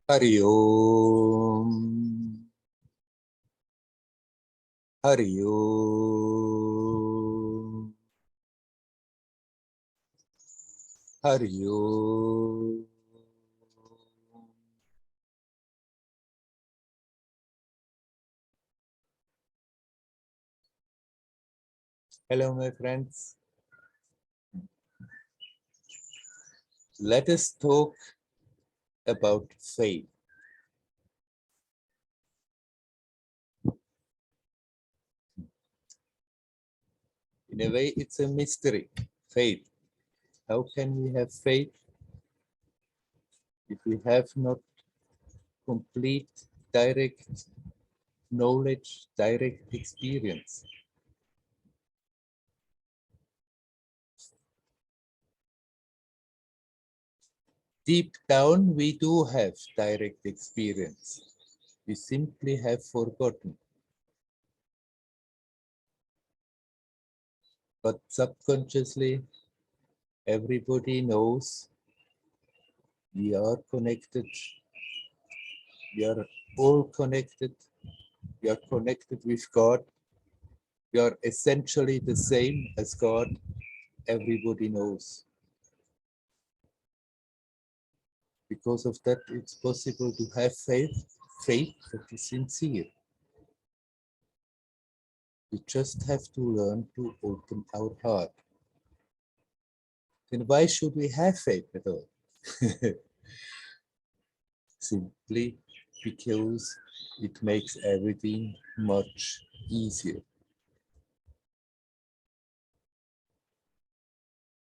Hari Om. Hari Om. Hari Om. Hello, my friends. Let us talk about faith. In a way, it's a mystery. Faith. How can we have faith if we have not complete, direct knowledge, direct experience? Deep down, we do have direct experience. We simply have forgotten. But subconsciously, everybody knows we are connected. We are all connected. We are connected with God. We are essentially the same as God. Everybody knows. Because of that, it's possible to have faith that is sincere. We just have to learn to open our heart. Then why should we have faith at all? Simply because it makes everything much easier.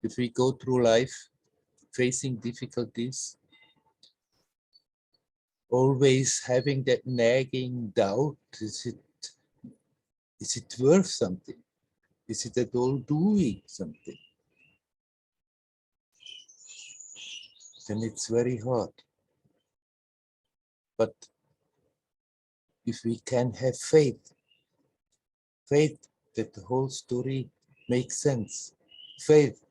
If we go through life facing difficulties, always having that nagging doubt, is it worth something? Is it at all doing something? Then it's very hard. But if we can have faith that the whole story makes sense, faith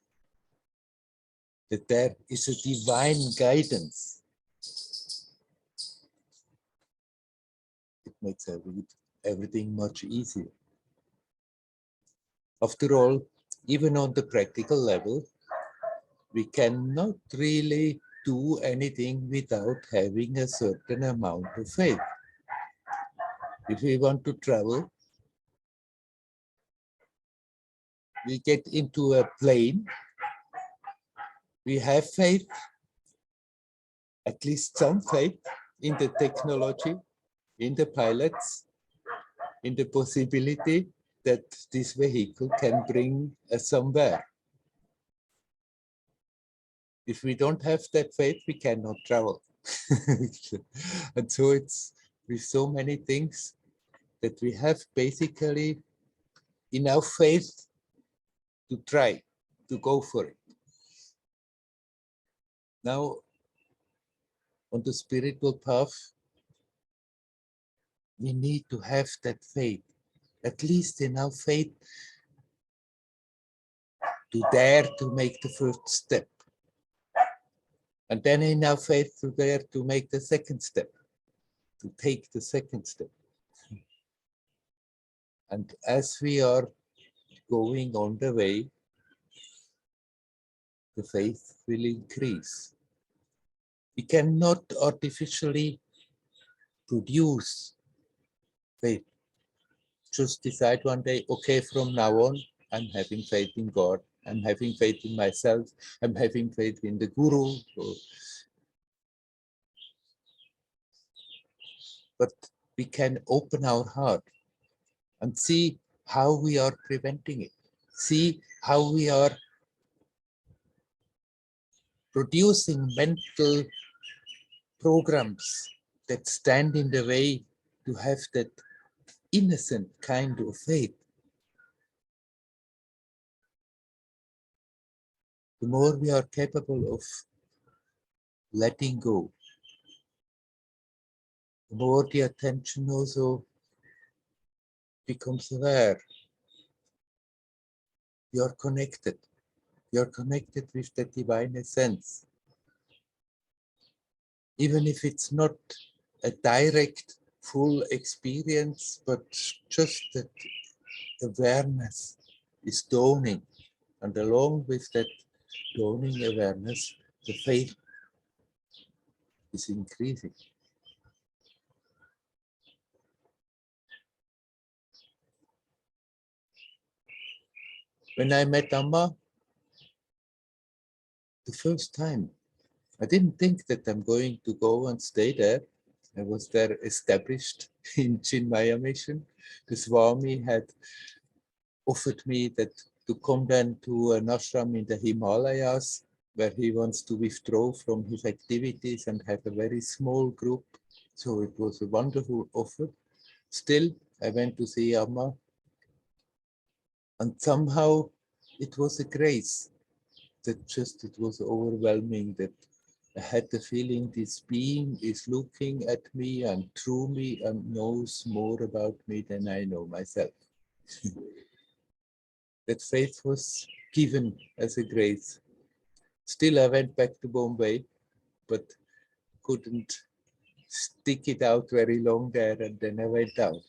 that there is a divine guidance, it makes everything much easier. After all, even on the practical level, we cannot really do anything without having a certain amount of faith. If we want to travel, we get into a plane, we have faith, at least some faith in the technology, in the pilots, in the possibility that this vehicle can bring us somewhere. If we don't have that faith, we cannot travel. And so it's with so many things that we have basically enough faith to try, to go for it. Now, on the spiritual path, we need to have that faith, at least enough faith to dare to make the first step. And then enough faith to dare to make the second step, to take the second step. And as we are going on the way, the faith will increase. We cannot artificially produce faith. Just decide one day, okay, from now on, I'm having faith in God. I'm having faith in myself. I'm having faith in the Guru. But we can open our heart and see how we are preventing it. See how we are producing mental programs that stand in the way to have that innocent kind of faith. The more we are capable of letting go, the more the attention also becomes aware. We are connected. You're connected with the divine essence. Even if it's not a direct, full experience, but just that awareness is dawning. And along with that dawning awareness, the faith is increasing. When I met Amma the first time, I didn't think that I'm going to go and stay there. I was there established in Chinmaya mission. The Swami had offered me that to come then to an ashram in the Himalayas, where he wants to withdraw from his activities and have a very small group. So it was a wonderful offer. Still, I went to see Amma, and somehow it was a grace that just it was overwhelming, that I had the feeling this being is looking at me and through me and knows more about me than I know myself. That faith was given as a grace. Still, I went back to Bombay, but couldn't stick it out very long there, and then I went out.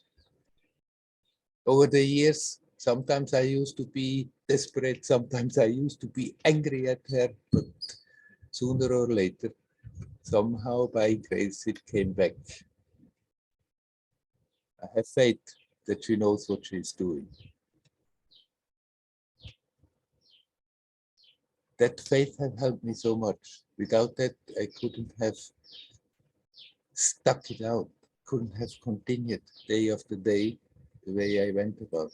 Over the years, sometimes I used to be desperate, sometimes I used to be angry at her, but sooner or later, somehow by grace, it came back. I have faith that she knows what she's doing. That faith has helped me so much. Without that, I couldn't have stuck it out, couldn't have continued day after day the way I went about.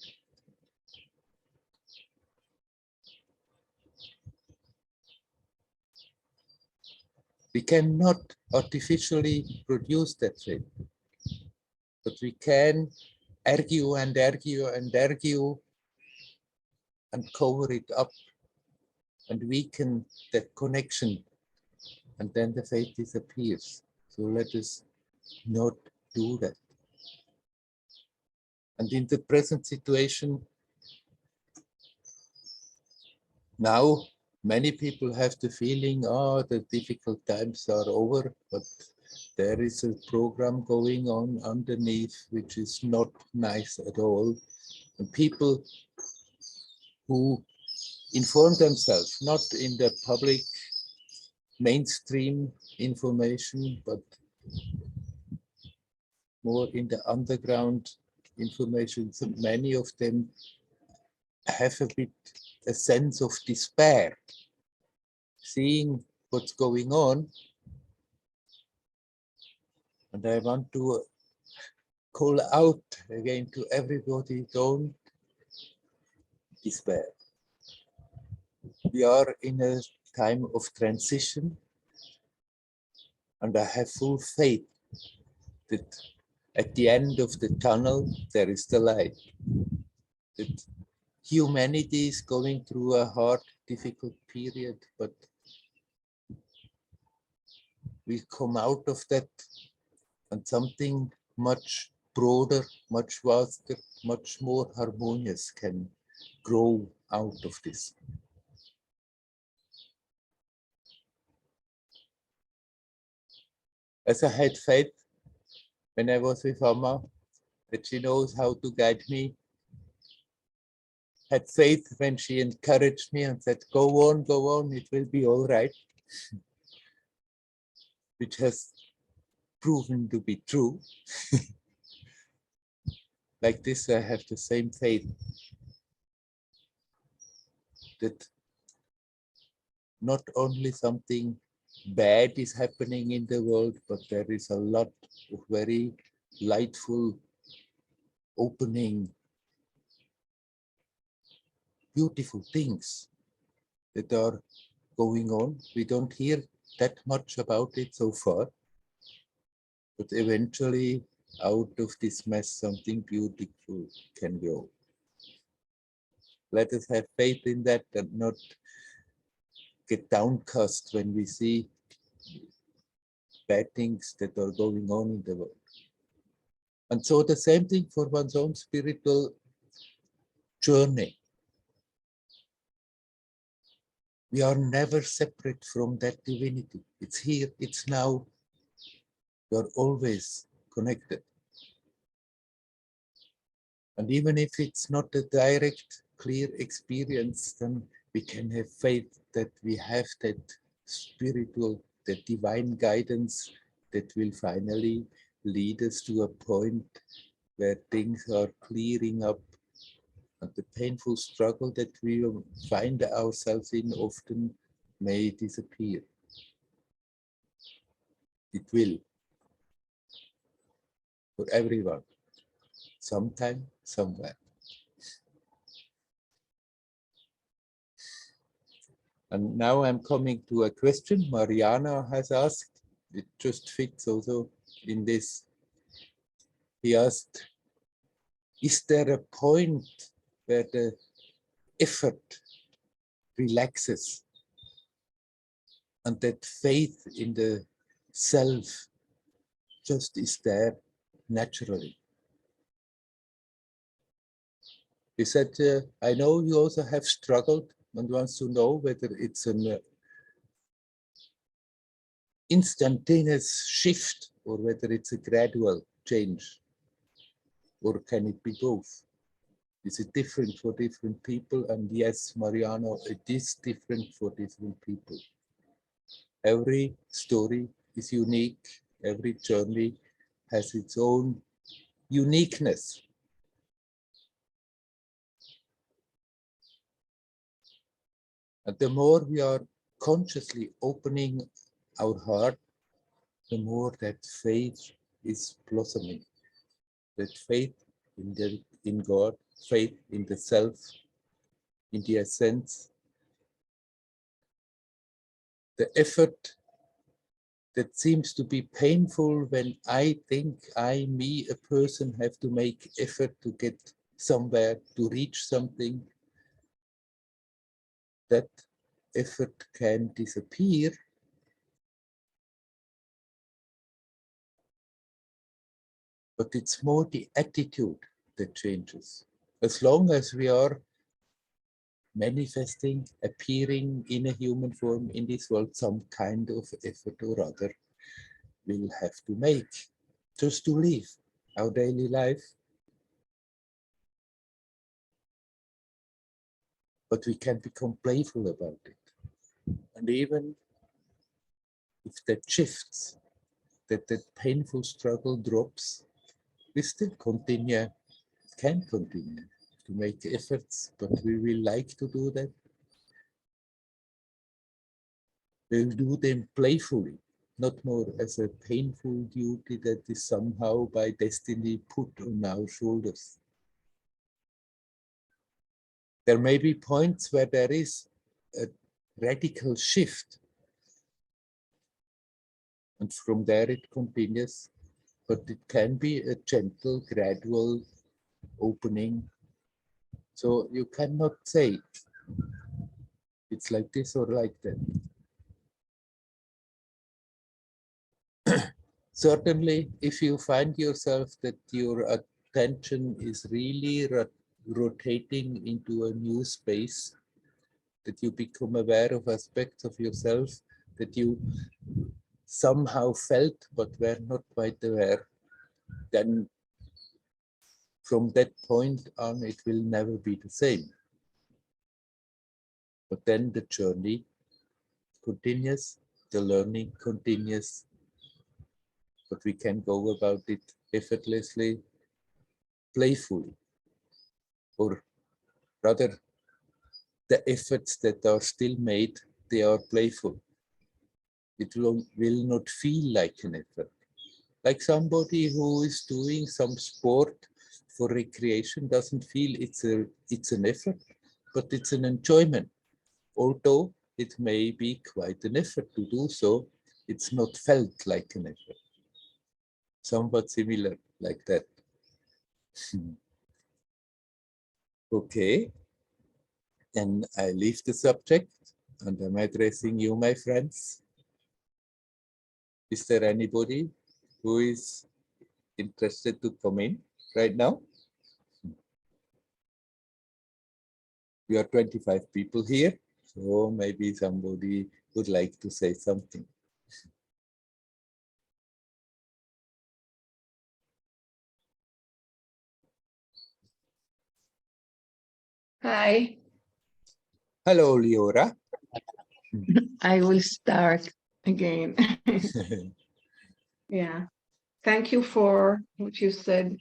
We cannot artificially produce that faith, but we can argue and argue and argue and cover it up and weaken that connection, and then the faith disappears. So let us not do that. And in the present situation, now many people have the feeling, oh, the difficult times are over, but there is a program going on underneath which is not nice at all. And people who inform themselves, not in the public mainstream information, but more in the underground information, so many of them have a sense of despair, seeing what's going on. And I want to call out again to everybody, don't despair. We are in a time of transition, and I have full faith that at the end of the tunnel, there is the light. That humanity is going through a hard, difficult period, but we come out of that, and something much broader, much vaster, much more harmonious can grow out of this. As I had faith when I was with Amma, that she knows how to guide me, had faith when she encouraged me and said, go on, it will be all right, which has proven to be true. Like this, I have the same faith that not only something bad is happening in the world, but there is a lot of very lightful, opening, beautiful things that are going on. We don't hear that much about it so far, but eventually out of this mess, something beautiful can grow. Let us have faith in that and not get downcast when we see bad things that are going on in the world. And so the same thing for one's own spiritual journey. We are never separate from that divinity. It's here, it's now. We are always connected. And even if it's not a direct, clear experience, then we can have faith that we have that spiritual, that divine guidance that will finally lead us to a point where things are clearing up and the painful struggle that we find ourselves in often may disappear. It will, for everyone, sometime, somewhere. And now I'm coming to a question Mariana has asked. It just fits also in this. He asked, is there a point where the effort relaxes and that faith in the self just is there naturally? He said, I know you also have struggled and wants to know whether it's an instantaneous shift or whether it's a gradual change, or can it be both? Is it different for different people? And yes, Mariano, it is different for different people. Every story is unique. Every journey has its own uniqueness. And the more we are consciously opening our heart, the more that faith is blossoming. That faith in God, faith in the self, in the essence, the effort that seems to be painful when I think me, a person, have to make effort to get somewhere, to reach something, that effort can disappear. But it's more the attitude that changes. As long as we are manifesting, appearing in a human form in this world, some kind of effort or other we'll have to make just to live our daily life. But we can become playful about it. And even if that shifts, that painful struggle drops, we still continue, can continue to make efforts, but we will like to do that. We'll do them playfully, not more as a painful duty that is somehow by destiny put on our shoulders. There may be points where there is a radical shift, and from there it continues, but it can be a gentle, gradual opening. So you cannot say it's like this or like that. Certainly, if you find yourself that your attention is really rotating into a new space, that you become aware of aspects of yourself that you somehow felt but were not quite aware, then from that point on, it will never be the same. But then the journey continues, the learning continues, but we can go about it effortlessly, playfully, or rather, the efforts that are still made, they are playful. It will not feel like an effort. Like somebody who is doing some sport for recreation doesn't feel it's an effort, but it's an enjoyment. Although it may be quite an effort to do so, it's not felt like an effort. Somewhat similar like that. Okay, and I leave the subject and I'm addressing you, my friends. Is there anybody who is interested to come in right now? We are 25 people here. So maybe somebody would like to say something. Hi, Hello, Leora. I will start again. Yeah, thank you for what you said.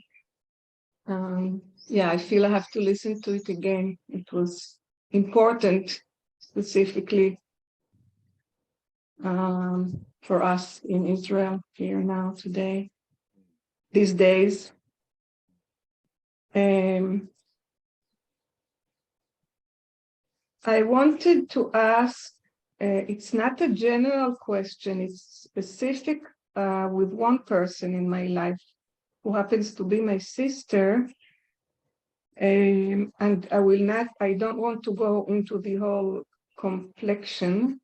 Yeah, I feel I have to listen to it again. It was important, specifically for us in Israel here now today, these days. I wanted to ask, it's not a general question, it's specific with one person in my life who happens to be my sister. And I don't want to go into the whole complexion.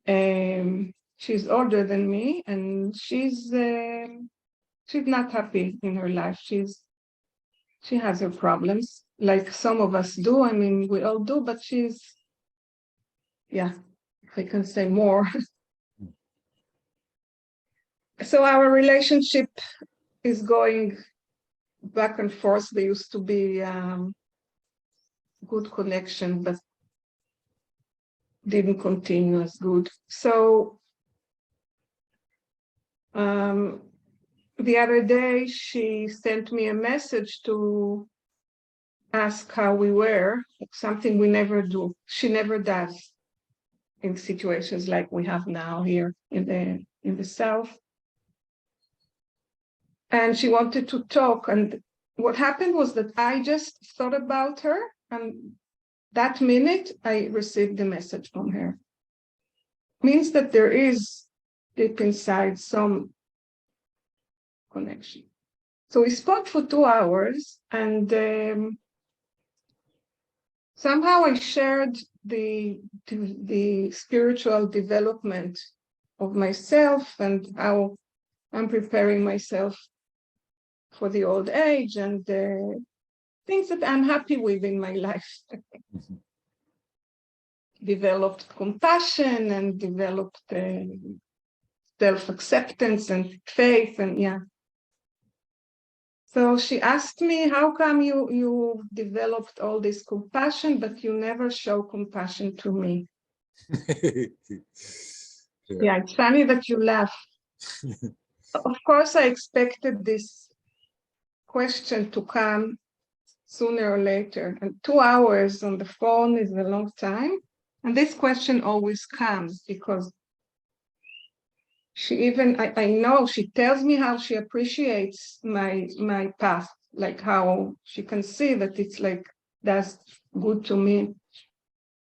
She's older than me, and she's not happy in her life. She has her problems, like some of us do. I mean, we all do, but yeah, if I can say more. So our relationship is going back and forth. There used to be good connection, but didn't continue as good. So the other day, she sent me a message to ask how we were, something we never do. She never does in situations like we have now here in the South. And she wanted to talk. And what happened was that I just thought about her, and that minute I received the message from her. Means that there is deep inside some connection. So we spoke for 2 hours, and somehow I shared the spiritual development of myself and how I'm preparing myself for the old age and things that I'm happy with in my life. Developed compassion and developed self-acceptance and faith, and yeah. So she asked me, how come you developed all this compassion, but you never show compassion to me? Yeah, it's funny that you laugh. Of course, I expected this question to come sooner or later. And 2 hours on the phone is a long time. And this question always comes because she even, I know, she tells me how she appreciates my path, like how she can see that it's like, that's good to me.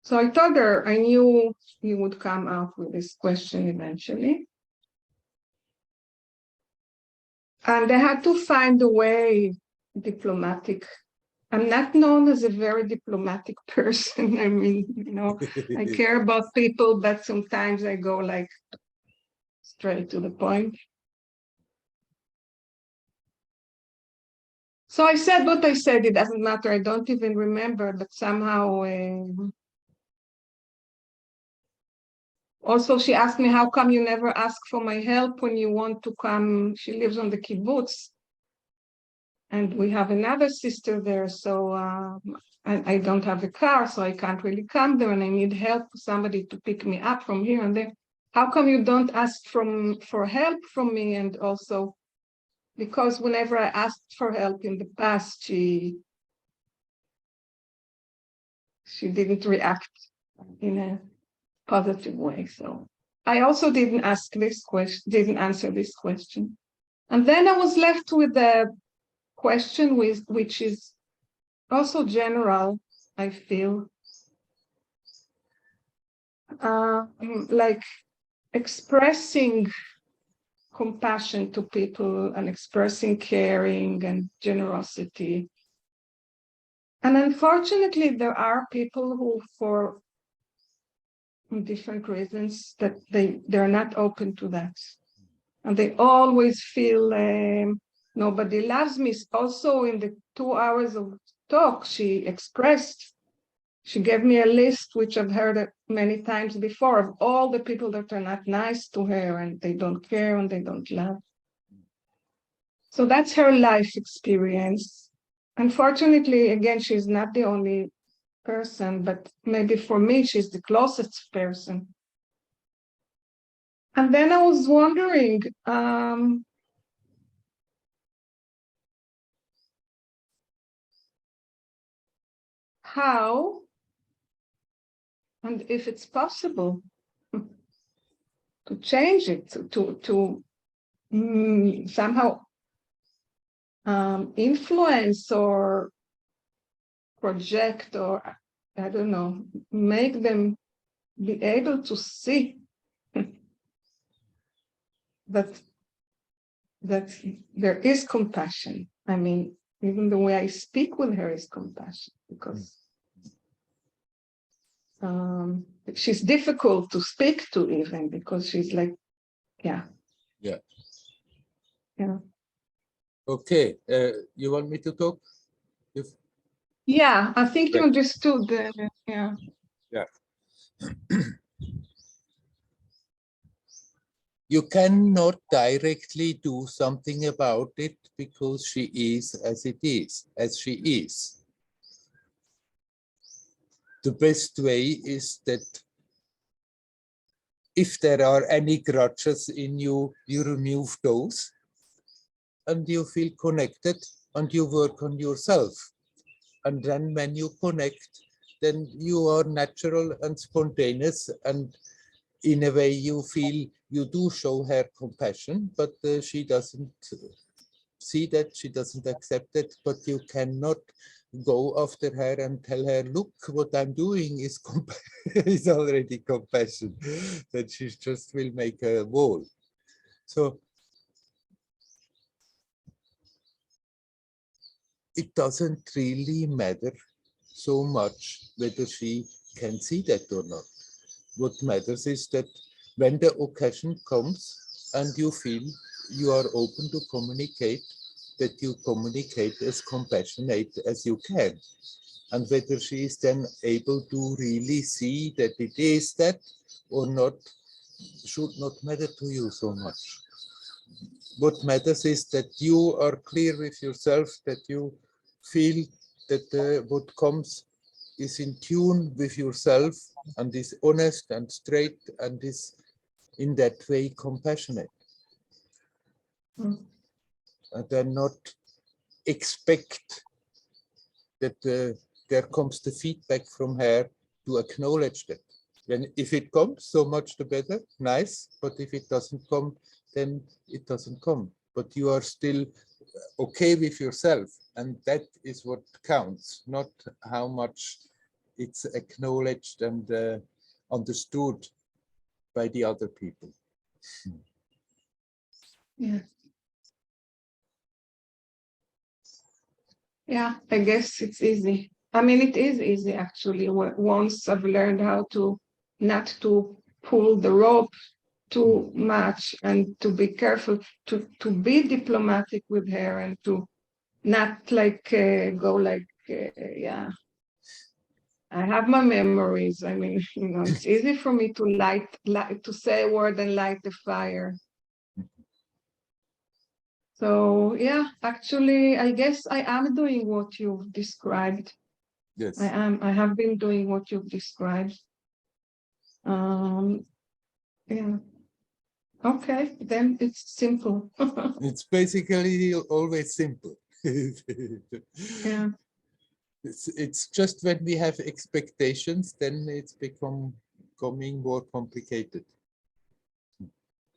So I told her I knew you would come out with this question eventually. And I had to find a way diplomatic. I'm not known as a very diplomatic person. I mean, you know, I care about people, but sometimes I go like straight to the point. So I said what I said. It doesn't matter. I don't even remember, but somehow. Also, she asked me, how come you never ask for my help when you want to come? She lives on the kibbutz. And we have another sister there. So I don't have a car, so I can't really come there. And I need help, somebody to pick me up from here and there. How come you don't ask for help from me? And also, because whenever I asked for help in the past, she didn't react in a positive way. So I also didn't answer this question. And then I was left with the question which is also general, I feel. Like expressing compassion to people and expressing caring and generosity. And unfortunately, there are people who, for different reasons, that they're not open to that. And they always feel nobody loves me. Also, in the 2 hours of talk, she expressed she gave me a list, which I've heard it many times before, of all the people that are not nice to her and they don't care and they don't love. So that's her life experience. Unfortunately, again, she's not the only person, but maybe for me, she's the closest person. And then I was wondering, how, and if it's possible, to change it, to somehow influence or project, or I don't know, make them be able to see that there is compassion. I mean, even the way I speak with her is compassion, because she's difficult to speak to, even because she's like, yeah. Okay, you want me to talk? Yeah, I think you Right. understood. Yeah. You cannot directly do something about it because she is as it is, as she is. The best way is that if there are any grudges in you, you remove those and you feel connected and you work on yourself. And then when you connect, then you are natural and spontaneous, and in a way you feel you do show her compassion, but she doesn't see that, she doesn't accept it, but you cannot go after her and tell her, look, what I'm doing is is already compassion, that she just will make a wall. So it doesn't really matter so much whether she can see that or not. What matters is that when the occasion comes and you feel you are open to communicate, that you communicate as compassionate as you can. And whether she is then able to really see that it is that or not should not matter to you so much. What matters is that you are clear with yourself, that you feel that what comes is in tune with yourself and is honest and straight and is in that way compassionate. And then not expect that there comes the feedback from her to acknowledge that. When if it comes, so much the better, nice. But if it doesn't come, then it doesn't come. But you are still okay with yourself, and that is what counts, not how much it's acknowledged and understood by the other people. Yeah. Yeah, I guess it's easy. I mean, it is easy actually. Once I've learned how to not to pull the rope too much and to be careful, to be diplomatic with her and to not like go like, yeah. I have my memories. I mean, it's easy for me to to say a word and light the fire. So yeah, actually, I guess I am doing what you've described. Yes. I have been doing what you've described. Yeah. Okay, then it's simple. It's basically always simple. Yeah. It's just when we have expectations, then it's becoming more complicated.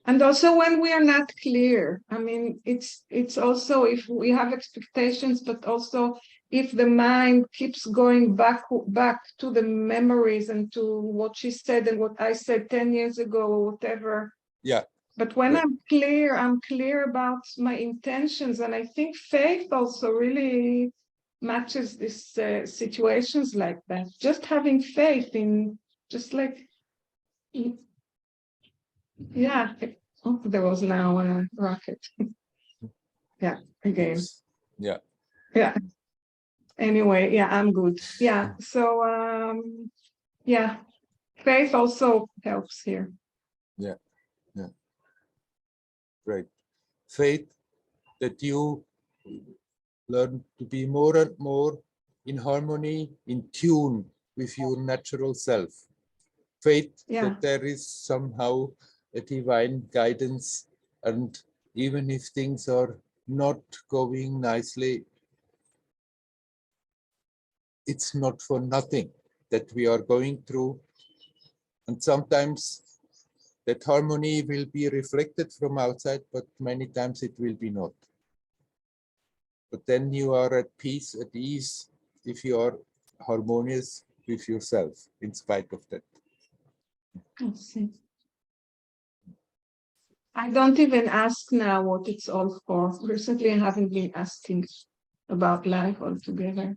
And also when we are not clear, I mean, it's also if we have expectations, but also if the mind keeps going back to the memories and to what she said and what I said 10 years ago or whatever. Yeah. But when right. I'm clear about my intentions, and I think faith also really matches these situations like that. Just having faith in, just like, yeah. Oh, there was now a rocket. Yeah, again. Oops. Yeah. Yeah. Anyway, yeah, I'm good. Yeah. So yeah, faith also helps here. Yeah, yeah, right. Faith that you learn to be more and more in harmony, in tune with your natural self. Faith Yeah. that there is somehow a divine guidance, and even if things are not going nicely, it's not for nothing that we are going through. And sometimes that harmony will be reflected from outside, but many times it will be not. But then you are at peace, at ease, if you are harmonious with yourself, in spite of that. I see. I don't even ask now what it's all for. Recently, I haven't been asking about life altogether.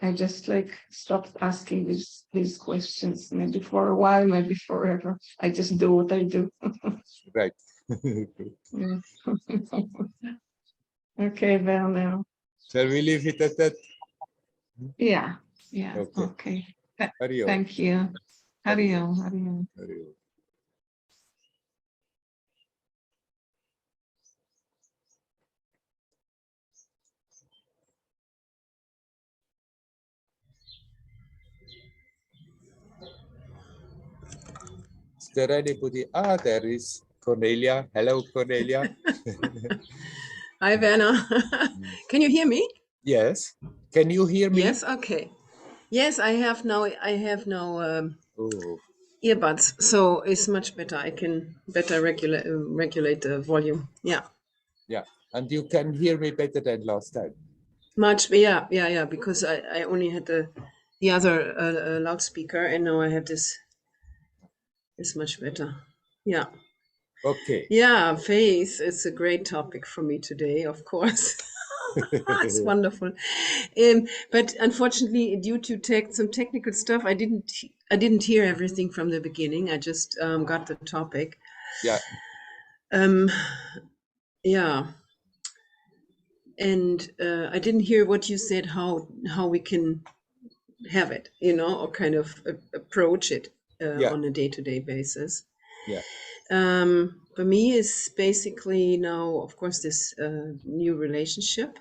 I just like stopped asking these questions, maybe for a while, maybe forever. I just do what I do. Right. Yeah. Okay, Werner. Shall we leave it at that? Yeah, yeah, Okay. okay. Hari Om. Thank you. Hari Om, Hari Om. Hari Om. Is there anybody? Ah, there is Cornelia. Hello, Cornelia. Hi, Werner. Can you hear me? Yes. Can you hear me? Yes. Okay. Yes, I have now. Oh, Earbuds, so it's much better. I can better regulate the volume. Yeah. yeah. And you can hear me better than last time. Much. Yeah. Because I only had the other loudspeaker, and now I have this. It's much better. Yeah. Okay. Yeah. Faith. It's a great topic for me today. Of course. It's wonderful. But unfortunately, due to some technical stuff, I didn't hear everything from the beginning. I just got the topic. Yeah. Yeah, and I didn't hear what you said. How we can have it, or kind of approach it Yeah. on a day-to-day basis. Yeah. For me, is basically now, of course, this new relationship.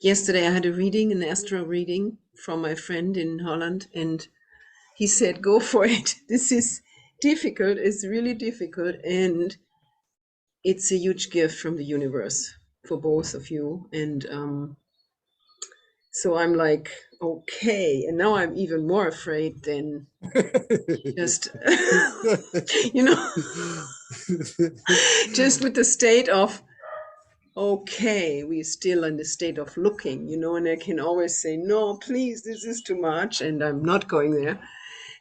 Yesterday, I had a reading, an astral reading from my friend in Holland, and he said, "Go for it. This is difficult. It's really difficult, and it's a huge gift from the universe for both of you." And so I'm like, okay. And now I'm even more afraid than just, just with the state of, okay, we're still in the state of looking, and I can always say, no, please, this is too much, and I'm not going there.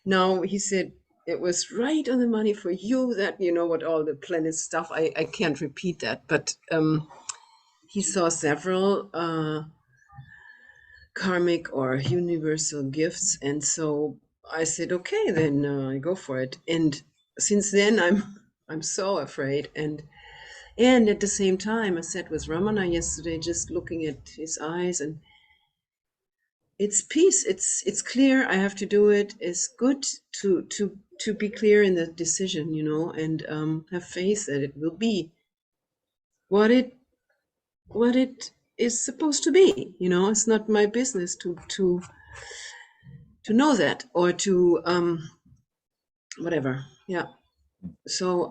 Now, he said, it was right on the money for you that, what all the planet stuff, I can't repeat that, but he saw several karmic or universal gifts, and so I said, okay, then I go for it. And since then, I'm so afraid, and at the same time, I sat with Ramana yesterday, just looking at his eyes, and it's peace. It's clear. I have to do it. It's good to be clear in the decision, and have faith that it will be what it is supposed to be. It's not my business to know that, or to whatever. Yeah. So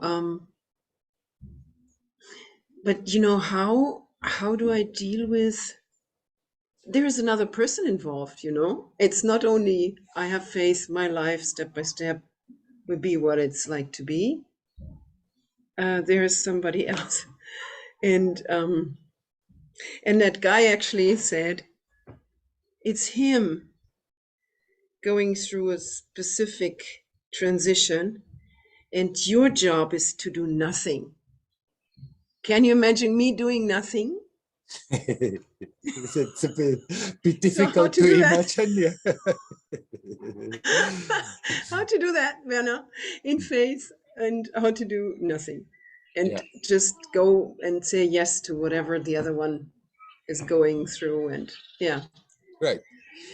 but how do I deal with, there is another person involved, it's not only I have faith, my life step by step will be what it's like to be. There is somebody else. And that guy actually said it's him going through a specific transition, and your job is to do nothing. Can you imagine me doing nothing? It's a bit So how difficult to to do that? imagine. Yeah. How to do that, Werner, in faith, and how to do nothing, and Yeah. just go and say yes to whatever the other one is going through, and yeah. Right.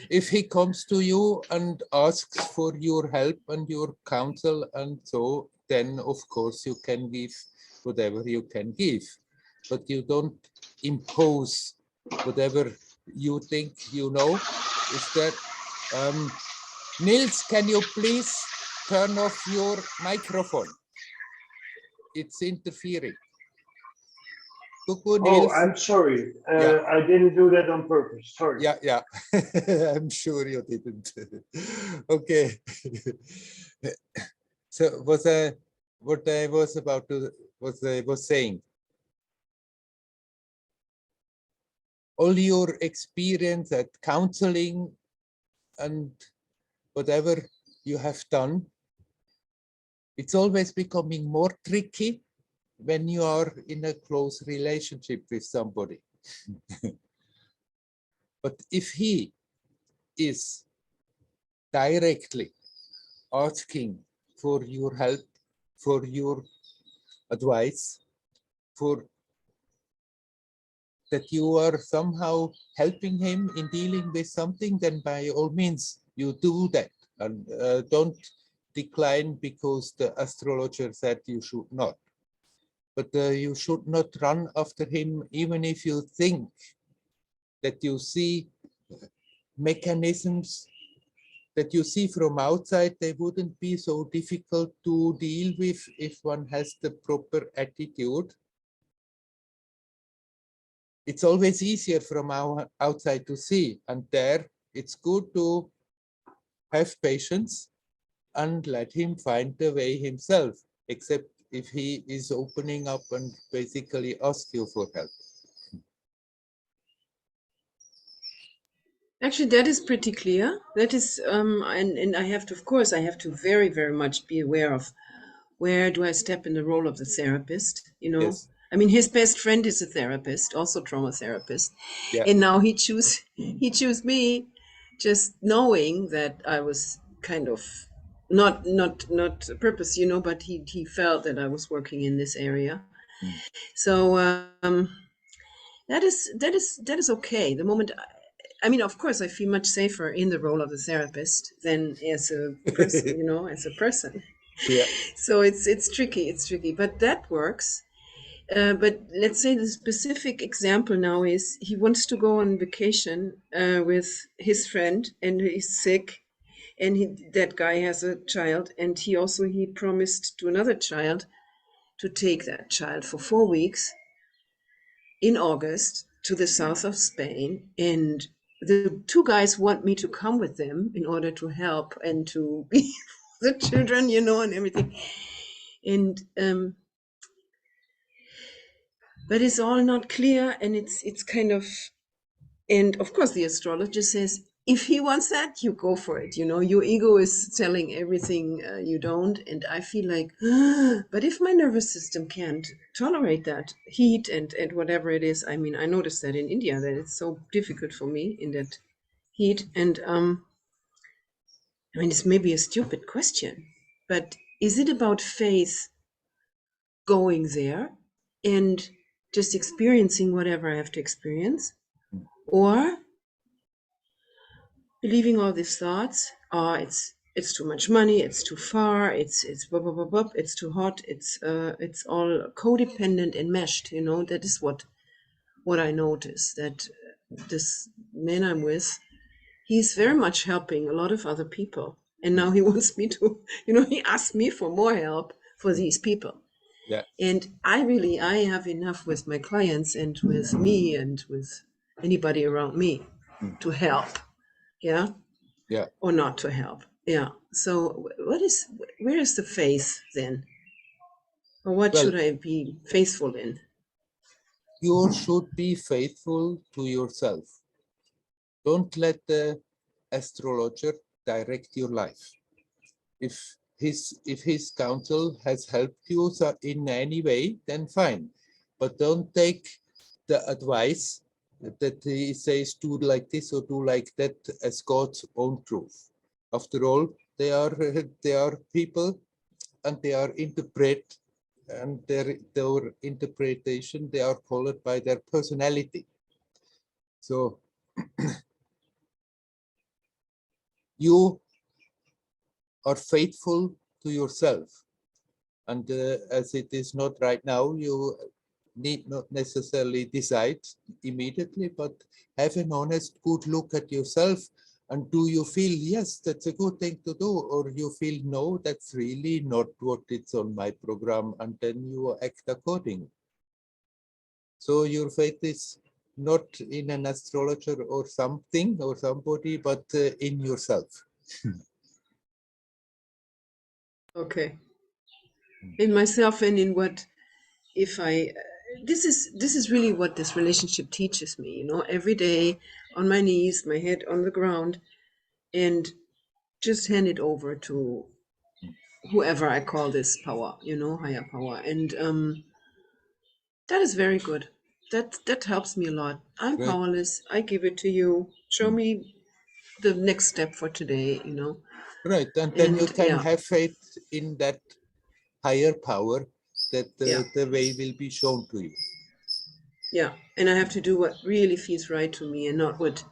If he comes to you and asks for your help and your counsel and so, then of course you can give whatever you can give, but you don't impose whatever you think you know. Is that, Nils, can you please turn off your microphone? It's interfering. Cuckoo, Oh, Nils. I'm sorry. Yeah. I didn't do that on purpose. Sorry. Yeah, yeah. I'm sure you didn't. Okay. So what I was about to, what I was saying, all your experience at counseling and whatever you have done, it's always becoming more tricky when you are in a close relationship with somebody. But if he is directly asking for your help, for your advice, for that you are somehow helping him in dealing with something, then by all means you do that, and don't decline because the astrologer said you should not. But you should not run after him, even if you think that you see mechanisms that you see from outside, they wouldn't be so difficult to deal with if one has the proper attitude. It's always easier from our outside to see, and there it's good to have patience and let him find the way himself, except if he is opening up and basically ask you for help. Actually, that is pretty clear. That is, and I have to, of course, I have to very, very much be aware of where do I step in the role of the therapist, you know? Yes. I mean, his best friend is a therapist, also trauma therapist. Yeah. And now he choose me, just knowing that I was kind of not purpose, you know, but he felt that I was working in this area. Mm. So that is okay. The moment I mean, of course, I feel much safer in the role of a therapist than as a person, you know, as a person. Yeah. So it's tricky, but that works. But let's say the specific example now is he wants to go on vacation with his friend, and he's sick, and that guy has a child, and he promised to another child to take that child for 4 weeks in August to the south of Spain, and the two guys want me to come with them in order to help and to be the children, you know, and everything. And but it's all not clear, and it's kind of, and of course the astrologer says if he wants that, you go for it, you know, your ego is telling everything you don't, and I feel like but if my nervous system can't tolerate that heat and whatever it is, I mean, I noticed that in India that it's so difficult for me in that heat, and I mean, it's maybe a stupid question, but is it about faith going there and just experiencing whatever I have to experience, or believing all these thoughts? Oh, it's too much money, it's too far, it's blah, blah, blah, blah, it's too hot, it's all codependent and meshed, you know. That is what I notice, that this man I'm with, he's very much helping a lot of other people, and now he wants me to, you know, he asked me for more help for these people. Yeah. And I have enough with my clients and with me and with anybody around me to help. Yeah. Yeah. Or not to help. Yeah. So where is the faith then? Or what Well, should I be faithful in? you should be faithful to yourself. Don't let the astrologer direct your life. If his counsel has helped you in any way, then fine. But don't take the advice that he says do like this or do like that as God's own truth. After all, they are people, and they are and their interpretation, they are colored by their personality. So you are faithful to yourself. And as it is not right now, you need not necessarily decide immediately, but have an honest, good look at yourself. And do you feel, yes, that's a good thing to do? Or you feel, no, that's really not what it's on my program. And then you act accordingly. So your faith is not in an astrologer or something or somebody, but in yourself. Okay. In myself and in what if I this is really what this relationship teaches me, you know, every day on my knees, my head on the ground, and just hand it over to whoever I call this power, you know, higher power. And that is very good. That helps me a lot. I'm Right. powerless. I give it to you. Show me the next step for today, you know. Right, and then you And can yeah, have faith in that higher power that yeah, the way will be shown to you. yeah. And I have to do what really feels right to me and not what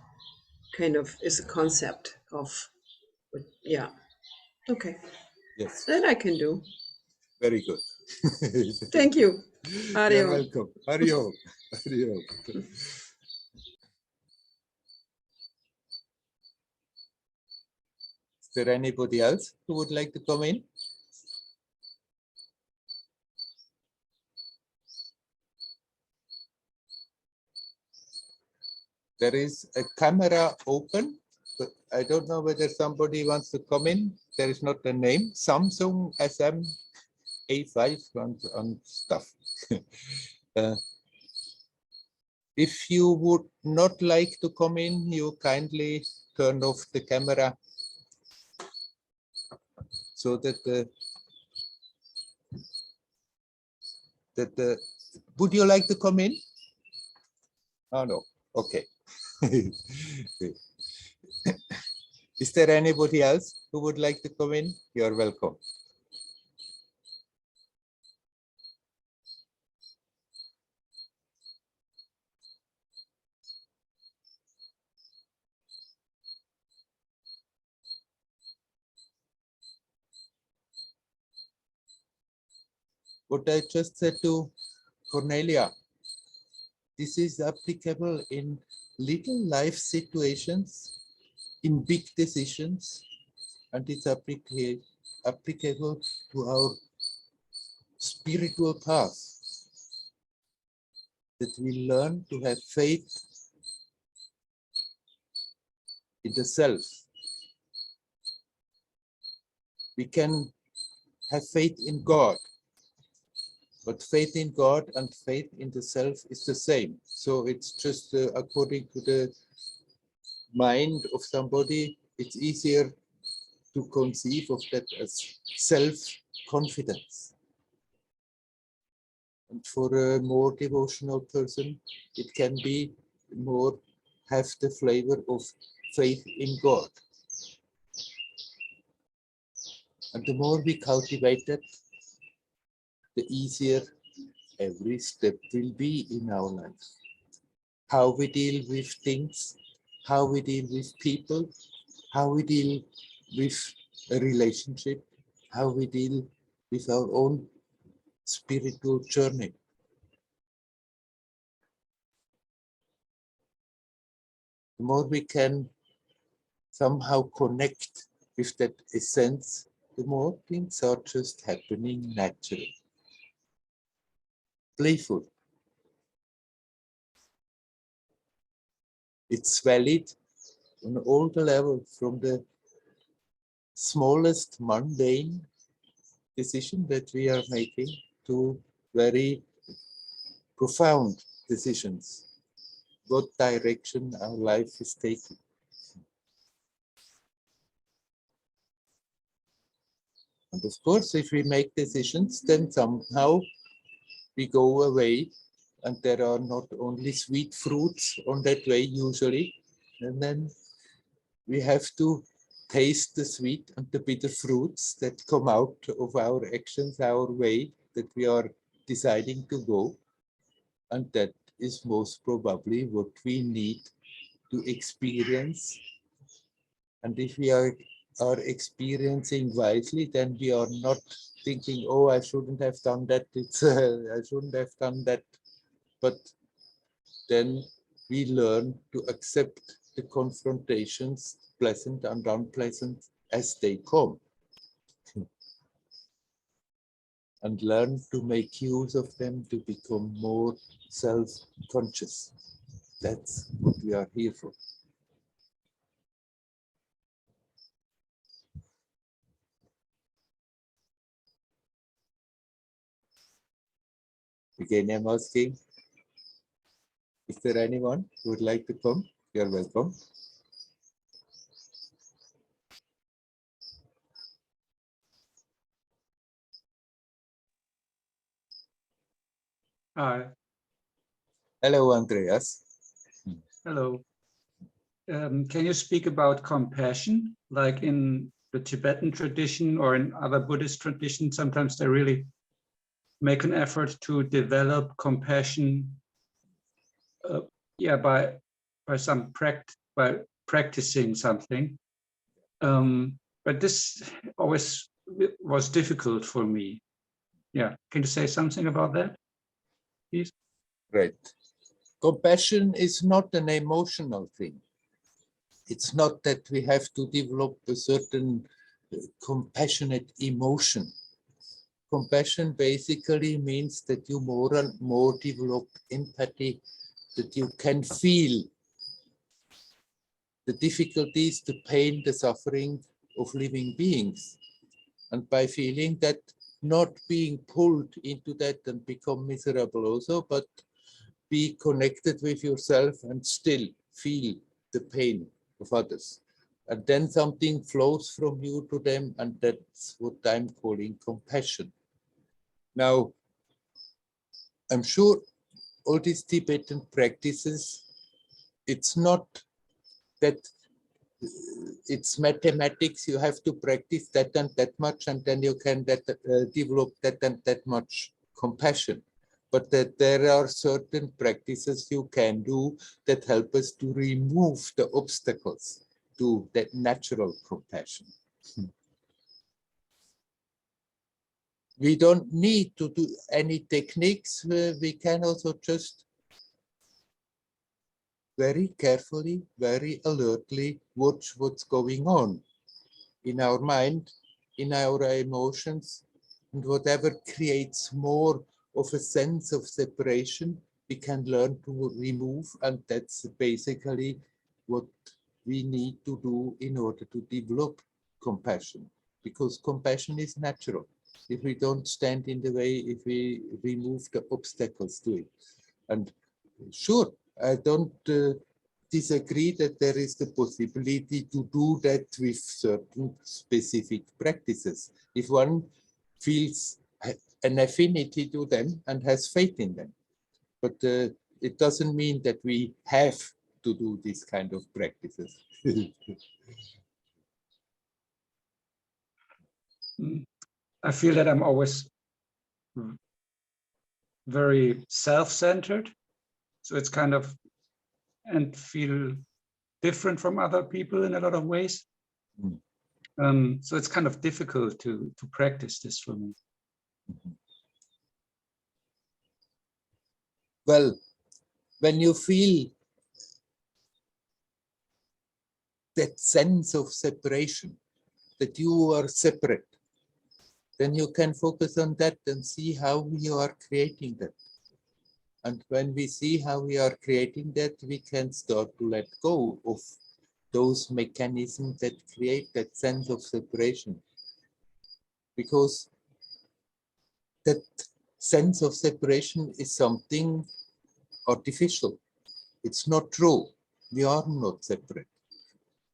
kind of is a concept of what, yeah. Okay. Yes, That I can do. very good. Thank you. You're Adio. welcome. Hariom. Hariom. Is there anybody else who would like to come in? There is a camera open, but I don't know whether somebody wants to come in. There is not a name. Samsung SM A5 and stuff. If you would not like to come in, you kindly turn off the camera so that would you like to come in? Oh no. Okay. Is there anybody else who would like to come in? You're welcome. What I just said to Cornelia, this is applicable in little life situations, in big decisions, and it's applicable to our spiritual path, that we learn to have faith in the self. We can have faith in God, but faith in God and faith in the self is the same. So it's just according to the mind of somebody, it's easier to conceive of that as self-confidence. And for a more devotional person, it can be more have the flavor of faith in God. And the more we cultivate that, the easier every step will be in our life. How we deal with things, how we deal with people, how we deal with a relationship, how we deal with our own spiritual journey. The more we can somehow connect with that essence, the more things are just happening naturally. Playful. It's valid on all the levels, from the smallest mundane decision that we are making to very profound decisions, what direction our life is taking. And of course, if we make decisions, then somehow we go away, and there are not only sweet fruits on that way usually, and then we have to taste the sweet and the bitter fruits that come out of our actions, our way that we are deciding to go. And that is most probably what we need to experience. And if we are experiencing wisely, then we are not thinking, oh, I shouldn't have done that. It's I shouldn't have done that. But then we learn to accept the confrontations, pleasant and unpleasant, as they come. And learn to make use of them to become more self-conscious. That's what we are here for. Again, I'm asking, is there anyone who would like to come? You're welcome. Hi, Hello, Andreas. hello. Can you speak about compassion, like in the Tibetan tradition or in other Buddhist traditions? Sometimes they really make an effort to develop compassion, by practicing something. But this always was difficult for me. Yeah, can you say something about that, please? Right. Compassion is not an emotional thing. It's not that we have to develop a certain compassionate emotion. Compassion basically means that you more and more develop empathy, that you can feel the difficulties, the pain, the suffering of living beings. And by feeling that, not being pulled into that and become miserable also, but be connected with yourself and still feel the pain of others. And then something flows from you to them, and that's what I'm calling compassion. Now, I'm sure all these Tibetan practices, it's not that it's mathematics, you have to practice that and that much, and then you can develop that and that much compassion. But that there are certain practices you can do that help us to remove the obstacles to that natural compassion. We don't need to do any techniques. We can also just very carefully, very alertly watch what's going on in our mind, in our emotions, and whatever creates more of a sense of separation, we can learn to remove, and that's basically what we need to do in order to develop compassion, because compassion is natural. If we don't stand in the way, if we remove the obstacles to it. And sure, I don't disagree that there is the possibility to do that with certain specific practices. If one feels an affinity to them and has faith in them. But it doesn't mean that we have to do this kind of practices. I feel that I'm always very self-centered. So it's kind of, and feel different from other people in a lot of ways. So it's kind of difficult to practice this for me. Well, when you feel that sense of separation, that you are separate, then you can focus on that and see how you are creating that. And when we see how we are creating that, we can start to let go of those mechanisms that create that sense of separation. Because that sense of separation is something artificial. It's not true. We are not separate.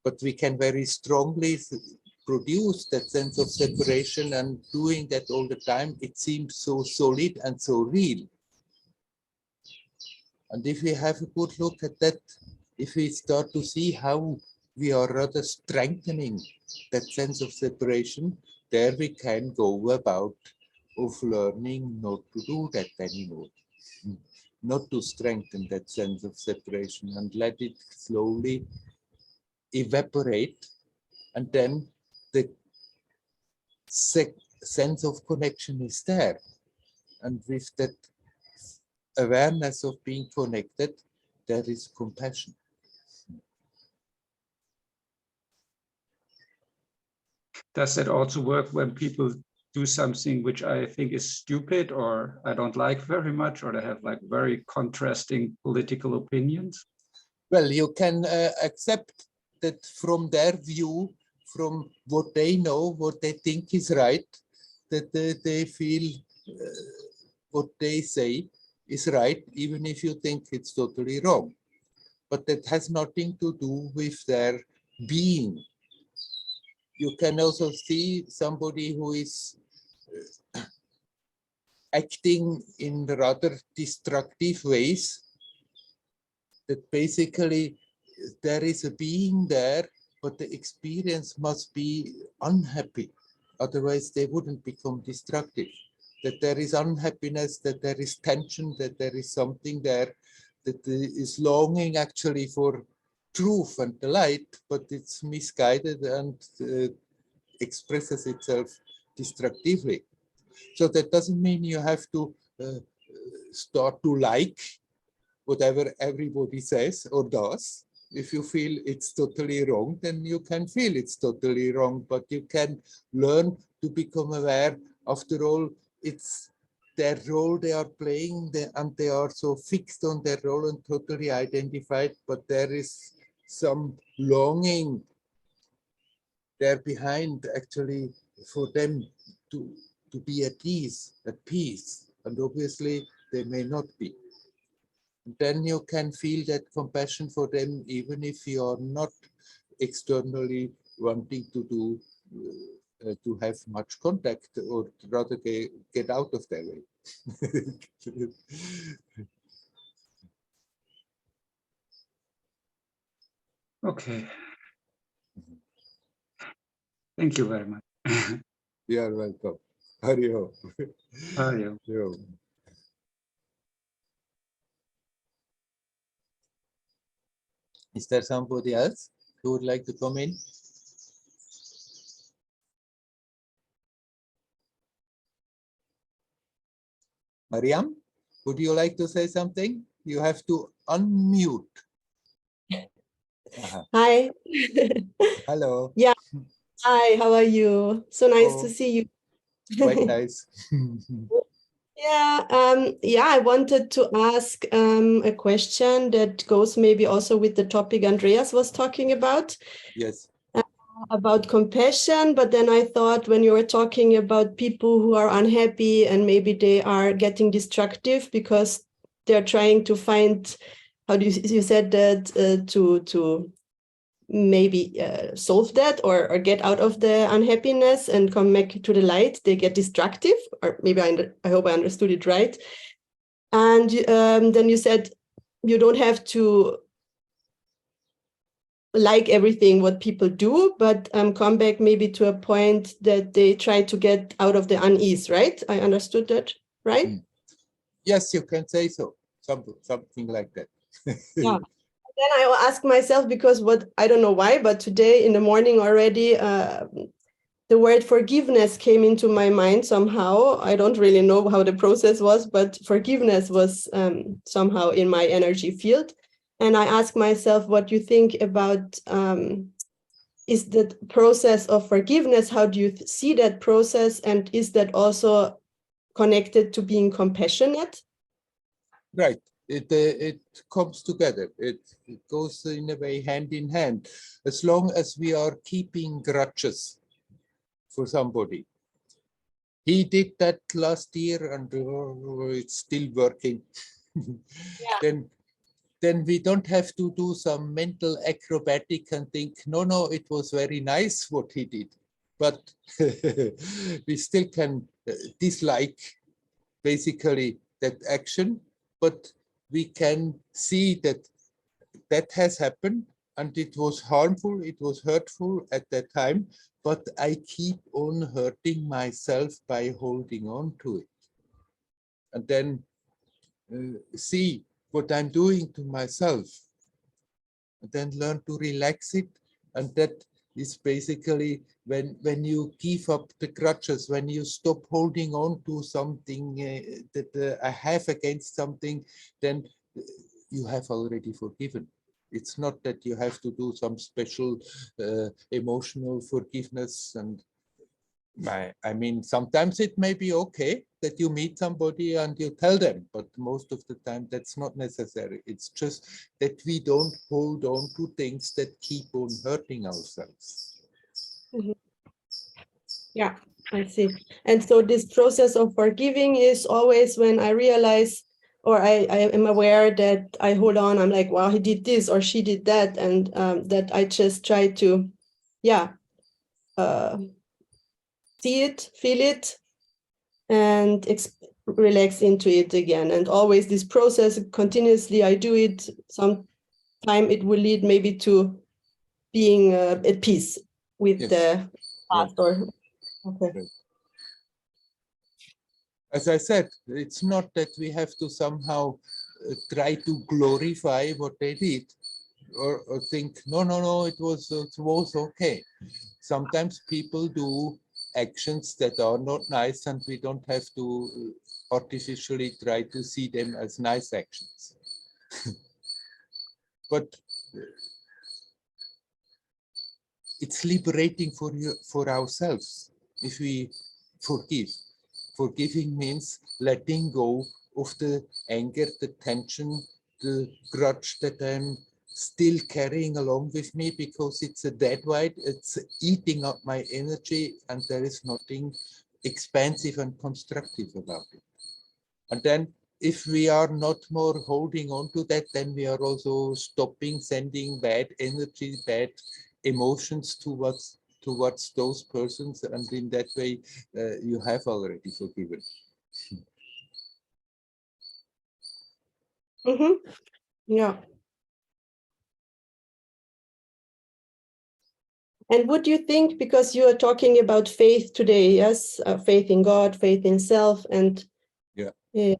But we can very strongly produce that sense of separation, and doing that all the time, it seems so solid and so real. And if we have a good look at that, if we start to see how we are rather strengthening that sense of separation, there we can go about of learning not to do that anymore. not to strengthen that sense of separation and let it slowly evaporate, and then the sense of connection is there. And with that awareness of being connected, there is compassion. Does that also work when people do something which I think is stupid or I don't like very much, or they have like very contrasting political opinions? Well, you can accept that from their view, from what they know, what they think is right, that they feel what they say is right, even if you think it's totally wrong. But that has nothing to do with their being. You can also see somebody who is acting in rather destructive ways, that basically there is a being there, but the experience must be unhappy. Otherwise, they wouldn't become destructive. That there is unhappiness, that there is tension, that there is something there that is longing actually for truth and the light, but it's misguided and expresses itself destructively. So that doesn't mean you have to start to like whatever everybody says or does. If you feel it's totally wrong, then you can feel it's totally wrong, but you can learn to become aware. After all, it's their role they are playing, and they are so fixed on their role and totally identified, but there is some longing there behind actually for them to be at ease, at peace, and obviously they may not be. Then you can feel that compassion for them, even if you are not externally wanting to do to have much contact, or rather get out of their way. Okay. Thank you very much. You are welcome. Hari-Om. Hari-Om. Hari-Om. Is there somebody else who would like to come in? Mariam, would you like to say something? You have to unmute. Hi. Hello. Yeah. Hi, how are you? So nice to Oh, see you. quite nice. Yeah, I wanted to ask a question that goes maybe also with the topic Andreas was talking about Yes. Compassion. But then I thought when you were talking about people who are unhappy and maybe they are getting destructive because they're trying to find, how do you said that, to maybe solve that or get out of the unhappiness and come back to the light, they get destructive, or maybe I hope I understood it right. And then you said you don't have to like everything what people do, but come back maybe to a point that they try to get out of the unease, right? I understood that, right? Yes, you can say so. Something like that. Yeah. Then I ask myself, because what, I don't know why, but today in the morning already, the word forgiveness came into my mind somehow. I don't really know how the process was, but forgiveness was somehow in my energy field. And I ask myself what you think about, is that process of forgiveness, how do you see that process? And is that also connected to being compassionate? Right. It comes together. It goes in a way hand in hand. As long as we are keeping grudges for somebody. He did that last year and it's still working. Yeah. Then we don't have to do some mental acrobatic and think, no, it was very nice what he did. But we still can dislike basically that action, but we can see that that has happened and it was harmful, it was hurtful at that time, but I keep on hurting myself by holding on to it. And then see what I'm doing to myself, and then learn to relax it. And that is basically when you give up the grudges, when you stop holding on to something that I have against something, then you have already forgiven. It's not that you have to do some special emotional forgiveness. And I mean, sometimes it may be okay that you meet somebody and you tell them, but most of the time that's not necessary. It's just that we don't hold on to things that keep on hurting ourselves. Mhm. Yeah, I see. And so this process of forgiving is always when I realize, or I am aware that I hold on, I'm like, wow, he did this or she did that. And that I just try to, yeah, see it, feel it, and relax into it again. And always this process, continuously, I do it. Some time it will lead maybe to being at peace with Yes. the past. Yeah. Or okay. Right. As I said, it's not that we have to somehow try to glorify what they did, or think, no, it was okay. Sometimes people do actions that are not nice, and we don't have to artificially try to see them as nice actions. But it's liberating for ourselves if we forgive. Forgiving means letting go of the anger, the tension, the grudge that I'm still carrying along with me, because it's a dead weight, it's eating up my energy, and there is nothing expansive and constructive about it. And then if we are not more holding on to that, then we are also stopping sending bad energy, bad emotions towards those persons, and in that way you have already forgiven. Mm-hmm. Yeah. And what do you think, because you are talking about faith today, yes, faith in God, faith in self, and Yeah.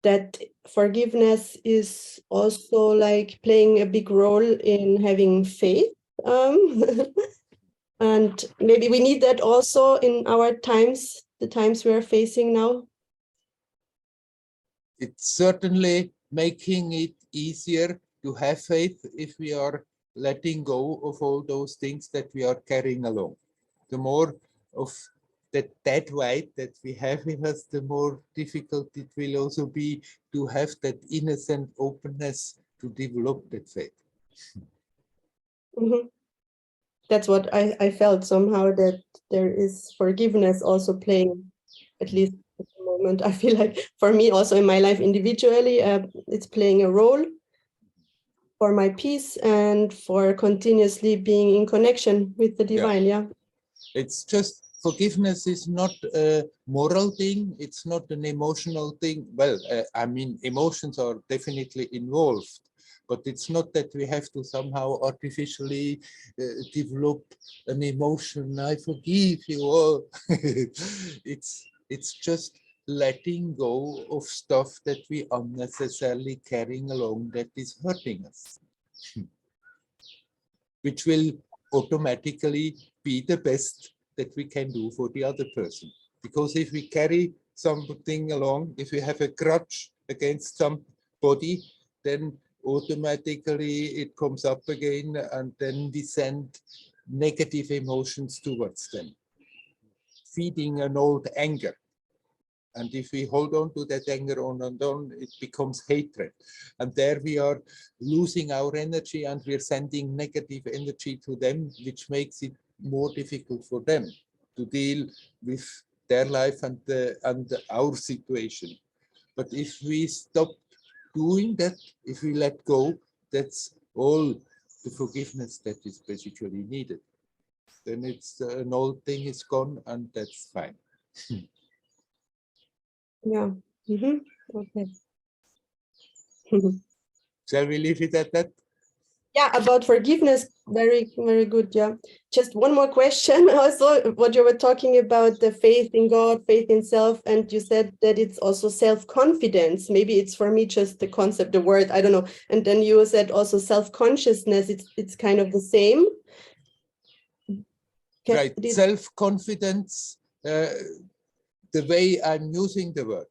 That forgiveness is also like playing a big role in having faith. And maybe we need that also in our times, the times we are facing now. It's certainly making it easier to have faith if we are letting go of all those things that we are carrying along. The more of that dead weight that we have in us, the more difficult it will also be to have that innocent openness to develop that faith. Mm-hmm. That's what I felt somehow, that there is forgiveness also playing, at least at the moment. I feel like for me also in my life individually, it's playing a role for my peace and for continuously being in connection with the divine. Yeah. It's just, forgiveness is not a moral thing. It's not an emotional thing. Well, I mean, emotions are definitely involved, but it's not that we have to somehow artificially develop an emotion. I forgive you all. It's just letting go of stuff that we unnecessarily carrying along that is hurting us, which will automatically be the best that we can do for the other person. Because if we carry something along, if we have a grudge against somebody, then automatically it comes up again, and then we send negative emotions towards them, feeding an old anger. And if we hold on to that anger on and on, it becomes hatred. And there we are losing our energy, and we're sending negative energy to them, which makes it more difficult for them to deal with their life and our situation. But if we stop doing that, if we let go, that's all the forgiveness that is basically needed. Then it's an old thing is gone, and that's fine. Yeah. Mm-hmm. Okay. Shall we leave it at that? Yeah, about forgiveness, very, very good. Yeah. Just one more question. Also, what you were talking about, the faith in God, faith in self, and you said that it's also self-confidence. Maybe it's for me just the concept, the word, I don't know. And then you said also self-consciousness. It's kind of the same. Right, self-confidence, the way I'm using the word.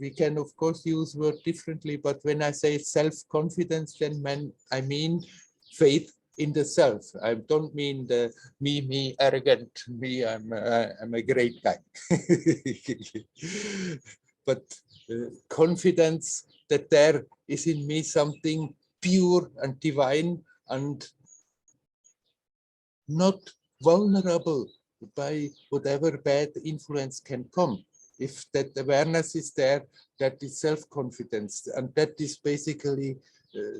We can, of course, use word differently, but when I say self-confidence, then I mean faith in the self. I don't mean the me, arrogant, me, I'm a great guy. But confidence that there is in me something pure and divine and not vulnerable by whatever bad influence can come. If that awareness is there, that is self-confidence. And that is basically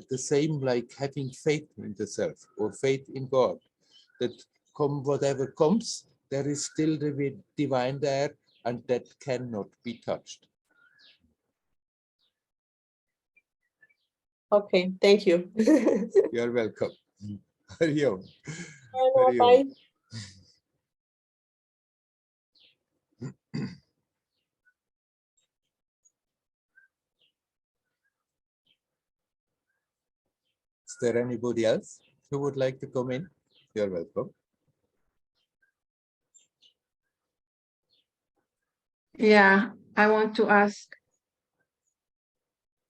the same like having faith in the self or faith in God. That come whatever comes, there is still the divine there, and that cannot be touched. Okay, thank you. You're welcome. Hariom. Bye. Is there anybody else who would like to come in? You're welcome. Yeah, I want to ask.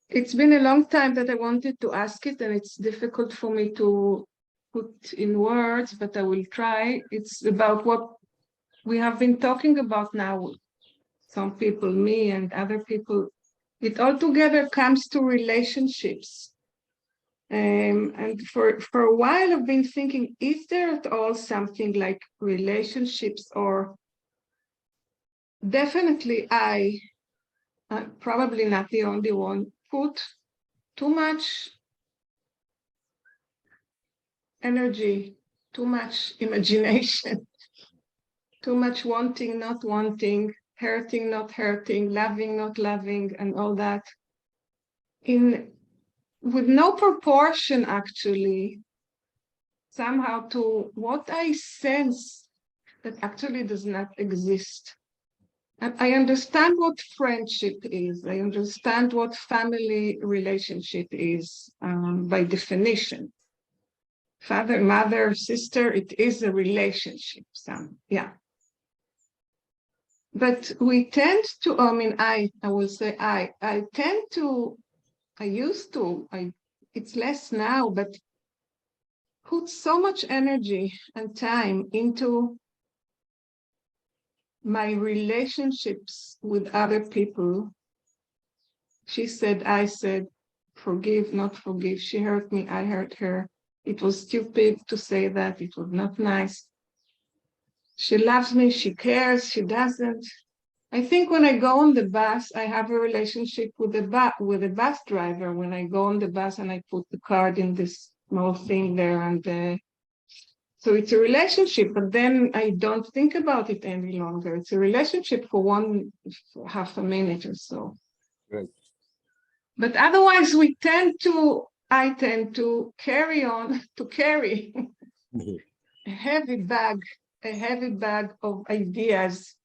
It's been a long time that I wanted to ask it, and it's difficult for me to put in words, but I will try. It's about what we have been talking about now. Some people, me and other people, it all together comes to relationships. And for a while, I've been thinking, is there at all something like relationships, or definitely probably not the only one, put too much energy, too much imagination, too much wanting, not wanting, hurting, not hurting, loving, not loving, and all that, with no proportion actually, somehow to what I sense that actually does not exist. And I understand what friendship is. I understand what family relationship is by definition. Father, mother, sister, it is a relationship. Yeah. But we tend to, I will say I tend to, I used to, it's less now, but put so much energy and time into my relationships with other people. She said, I said, forgive, not forgive. She hurt me, I hurt her. It was stupid to say that. It was not nice. She loves me, she cares, she doesn't. I think when I go on the bus, I have a relationship with the bus driver. When I go on the bus and I put the card in this small thing there, and so it's a relationship, but then I don't think about it any longer. It's a relationship for half a minute or so. Right. But otherwise, I tend to carry a heavy bag of ideas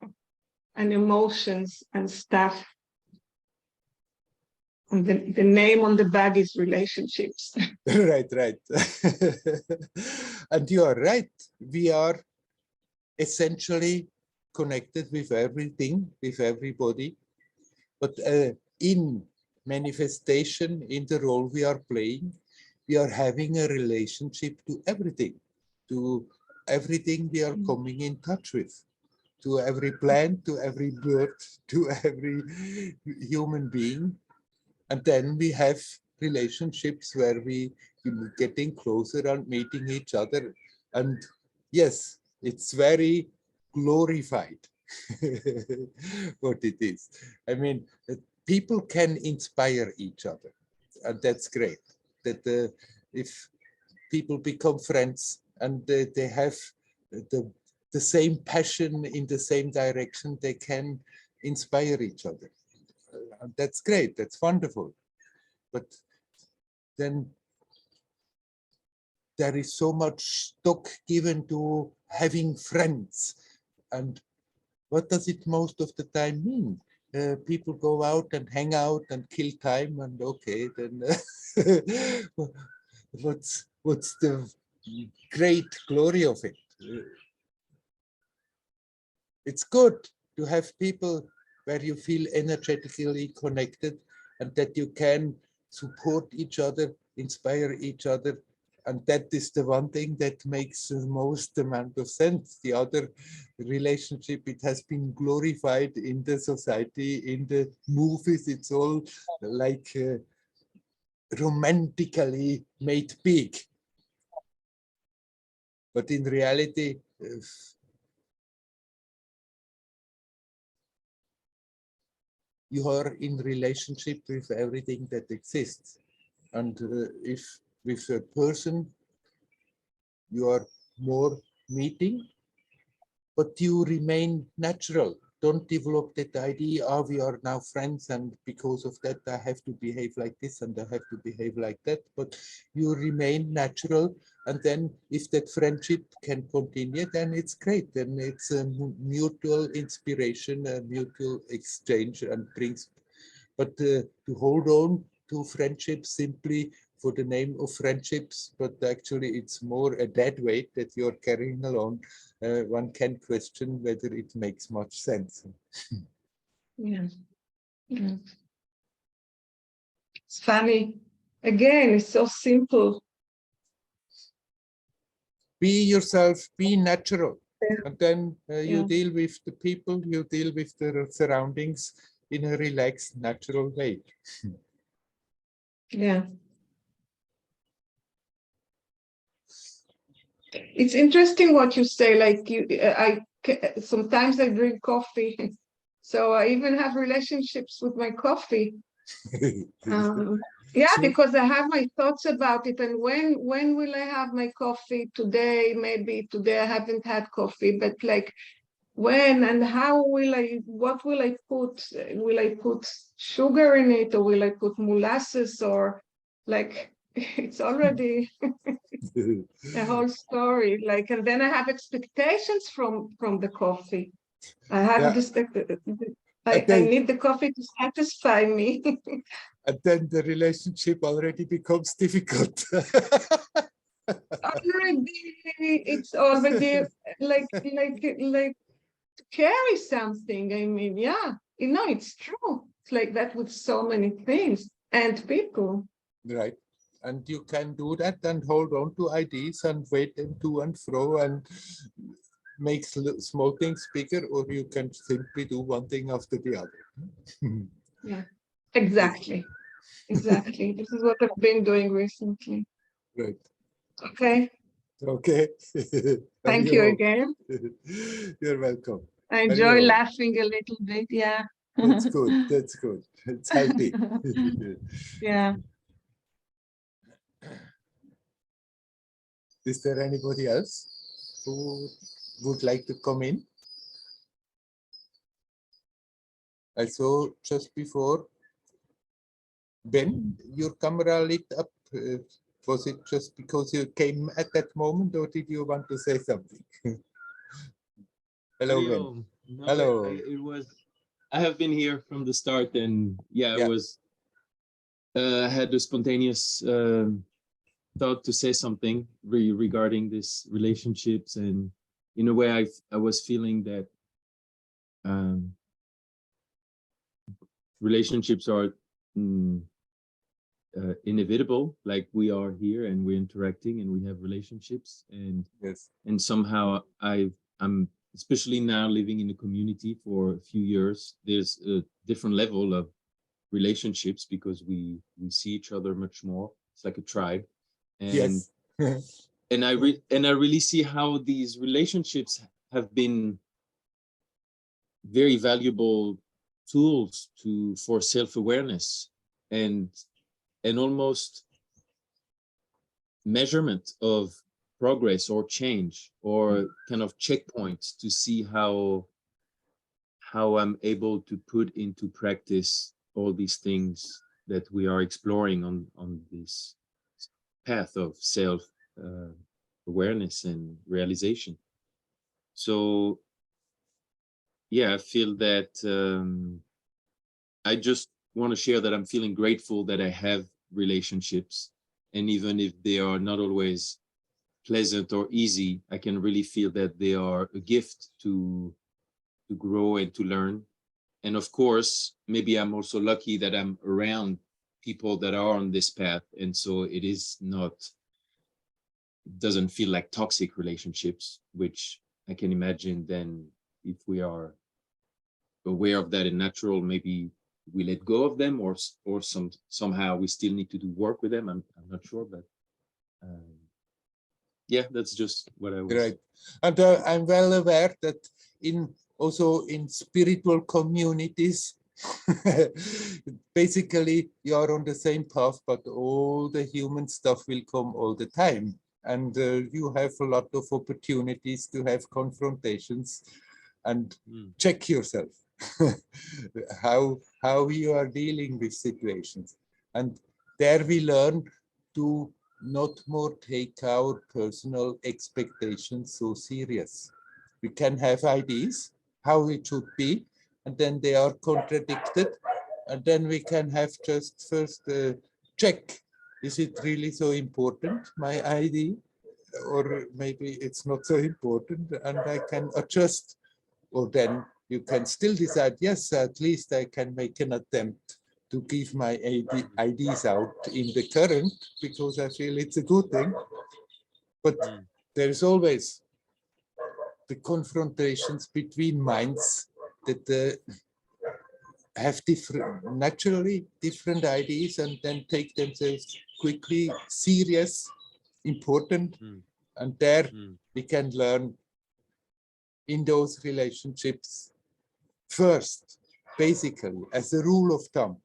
and emotions and stuff. And the name on the bag is relationships. Right. And you are right. We are essentially connected with everything, with everybody. But in manifestation, in the role we are playing, we are having a relationship to everything we are coming in touch with, to every plant, to every bird, to every human being. And then we have relationships where we getting closer and meeting each other. And yes, it's very glorified what it is. I mean, people can inspire each other, and that's great. That if people become friends and they have the same passion in the same direction, they can inspire each other. That's great, that's wonderful. But then there is so much stock given to having friends. And what does it most of the time mean? People go out and hang out and kill time, and okay, then what's the great glory of it? It's good to have people where you feel energetically connected and that you can support each other, inspire each other. And that is the one thing that makes the most amount of sense. The other relationship, it has been glorified in the society, in the movies. It's all like romantically made big. But in reality, you are in relationship with everything that exists. And if with a person you are more meeting, but you remain natural. Don't develop that idea, oh, we are now friends, and because of that I have to behave like this and I have to behave like that. But you remain natural, and then if that friendship can continue, then it's great. Then it's a mutual inspiration, a mutual exchange, and brings. But to hold on to friendship simply for the name of friendships, but actually it's more a dead weight that you're carrying along. One can question whether it makes much sense. Yeah. Yeah. It's funny. Again, it's so simple. Be yourself, be natural. Yeah. And then you Yeah. deal with the people, you deal with the surroundings in a relaxed, natural way. Yeah. It's interesting what you say, like sometimes I drink coffee. So I even have relationships with my coffee. Yeah, Sure. because I have my thoughts about it. And when will I have my coffee? Today, maybe today I haven't had coffee, but like when and how will I, what will I put? Will I put sugar in it, or will I put molasses, or like it's already a whole story. Like, and then I have expectations from the coffee. I have Yeah. this, I then, need the coffee to satisfy me. and then the relationship already becomes difficult. It's already like to carry something. I mean, yeah, it's true. It's like that with so many things and people. Right. And you can do that and hold on to ideas and wait them to and fro and make small things bigger, or you can simply do one thing after the other. Yeah, exactly. Exactly. This is what I've been doing recently. Right. Okay. Okay. Thank you again. You're welcome. I enjoy laughing a little bit. Yeah. That's good. That's good. It's healthy. Yeah. Is there anybody else who would like to come in? I saw just before, Ben, your camera lit up. Was it just because you came at that moment, or did you want to say something? Hello, Ben. No, Hello. it was. I have been here from the start, and yeah, Yeah. I was. Had the spontaneous thought to say something regarding these relationships, and in a way, I was feeling that relationships are inevitable. Like we are here, and we're interacting, and we have relationships, and Yes. and somehow I'm especially now living in the community for a few years. There's a different level of relationships because we see each other much more. It's like a tribe, and Yes. and I really see how these relationships have been very valuable tools for self-awareness and almost measurement of progress or change, or kind of checkpoints to see how I'm able to put into practice all these things that we are exploring on this path of self awareness and realization. So yeah, I feel that I just want to share that I'm feeling grateful that I have relationships, and even if they are not always pleasant or easy, I can really feel that they are a gift to grow and to learn. And of course, maybe I'm also lucky that I'm around people that are on this path, and so it is not, it doesn't feel like toxic relationships, which I can imagine then if we are aware of that and natural, maybe we let go of them, or somehow we still need to do work with them. I'm not sure, but yeah, that's just what I was. Right. And I'm well aware that also in spiritual communities, basically you are on the same path, but all the human stuff will come all the time. And you have a lot of opportunities to have confrontations, and check yourself how you are dealing with situations. And there we learn to not more take our personal expectations so serious. We can have ideas how it should be, and then they are contradicted, and then we can have just first check, is it really so important, my idea, or maybe it's not so important and I can adjust. Or then you can still decide, yes, at least I can make an attempt to give my ideas out in the current, because I feel it's a good thing. But there is always the confrontations between minds that have naturally different ideas, and then take themselves quickly serious, important. And there we can learn in those relationships. First, basically, as a rule of thumb,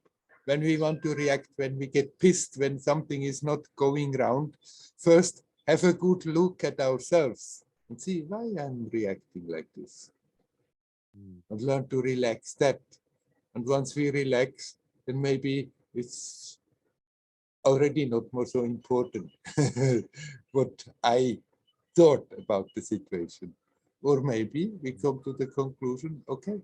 when we want to react, when we get pissed, when something is not going round, first have a good look at ourselves and see why I'm reacting like this. And learn to relax that. And once we relax, then maybe it's already not more so important what I thought about the situation. Or maybe we come to the conclusion, okay,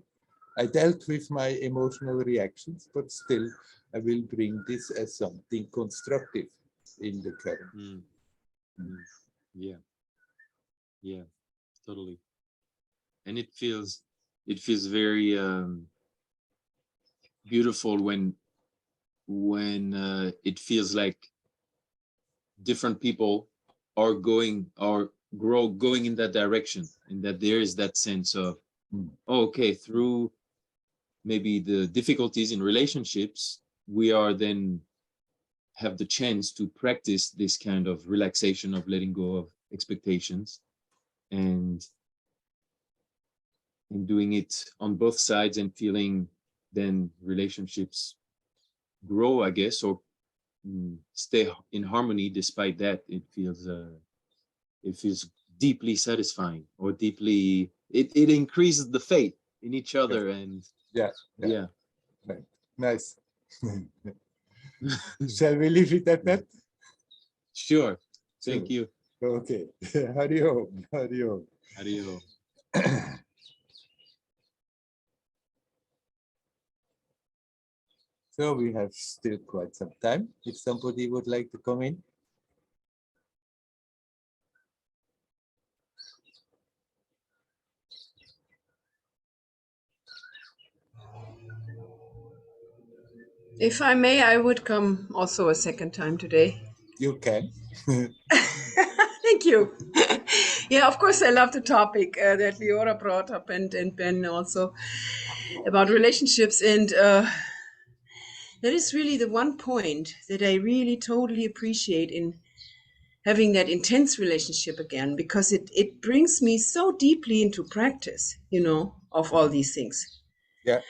I dealt with my emotional reactions, but still I will bring this as something constructive in the current. Yeah, yeah, totally. And it feels very beautiful when it feels like different people are going in that direction, and that there is that sense of okay, through maybe the difficulties in relationships, we are then have the chance to practice this kind of relaxation of letting go of expectations, and doing it on both sides, and feeling then relationships grow, I guess, or stay in harmony. Despite that, it feels deeply satisfying, or deeply, it increases the faith in each other. And yeah. Right. Nice. Shall we leave it at that? Sure. Thank you. Okay. Hari Om. Hari Om. Hari Om. So we have still quite some time. If somebody would like to come in. If I may, I would come also a second time today. You can. Thank you. Yeah, of course, I love the topic that Leora brought up, and Ben also, about relationships. And that is really the one point that I really totally appreciate in having that intense relationship again, because it brings me so deeply into practice, of all these things. Yeah.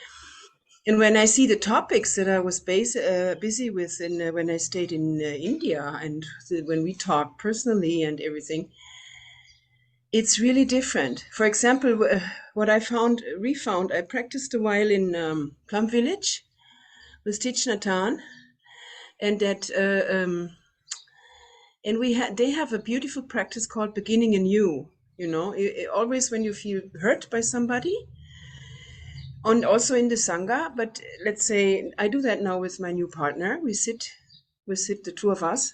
And when I see the topics that I was busy with when I stayed in India, and when we talked personally and everything, it's really different. For example, what I refound, I practiced a while in Plum Village with Thich Nhat Hanh, and And they have a beautiful practice called beginning anew. You know, always when you feel hurt by somebody, and also in the Sangha, but let's say I do that now with my new partner. We sit, the two of us,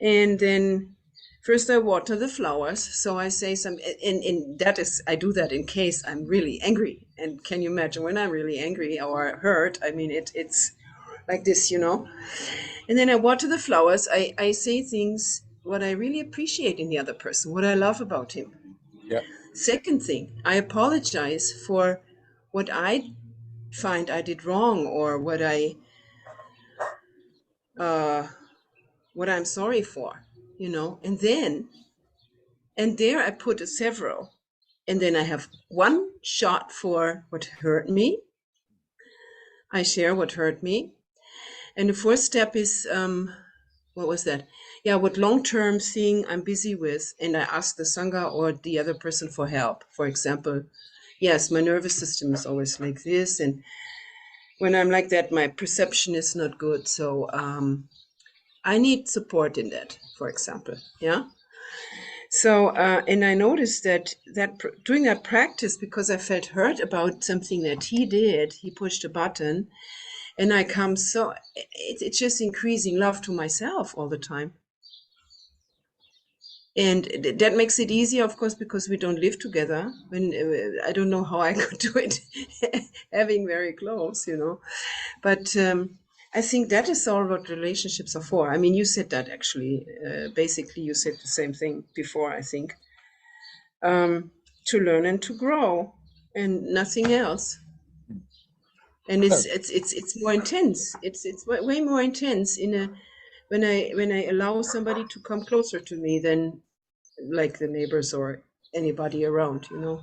and then first I water the flowers. So I say and that is, I do that in case I'm really angry. And can you imagine when I'm really angry or hurt? I mean, it's like this, you know. And then I water the flowers. I say things, what I really appreciate in the other person, what I love about him. Yeah. Second thing, I apologize for what I find I did wrong, or what I'm sorry for, you know. And there I put a several, and then I have one shot for what hurt me. I share what hurt me, and the fourth step is what was that? Yeah, what long-term thing I'm busy with, and I ask the Sangha or the other person for help. For example, yes, my nervous system is always like this, and when I'm like that, my perception is not good. So I need support in that, for example. Yeah. So, and I noticed that doing that practice, because I felt hurt about something that he did, he pushed a button, and I come it's just increasing love to myself all the time. And that makes it easier, of course, because we don't live together. When I don't know how I could do it, having very close, you know. But I think that is all what relationships are for. I mean, you said that actually. Basically, you said the same thing before, I think. To learn and to grow, and nothing else. And it's more intense. It's way more intense when I allow somebody to come closer to me than like the neighbors or anybody around, you know,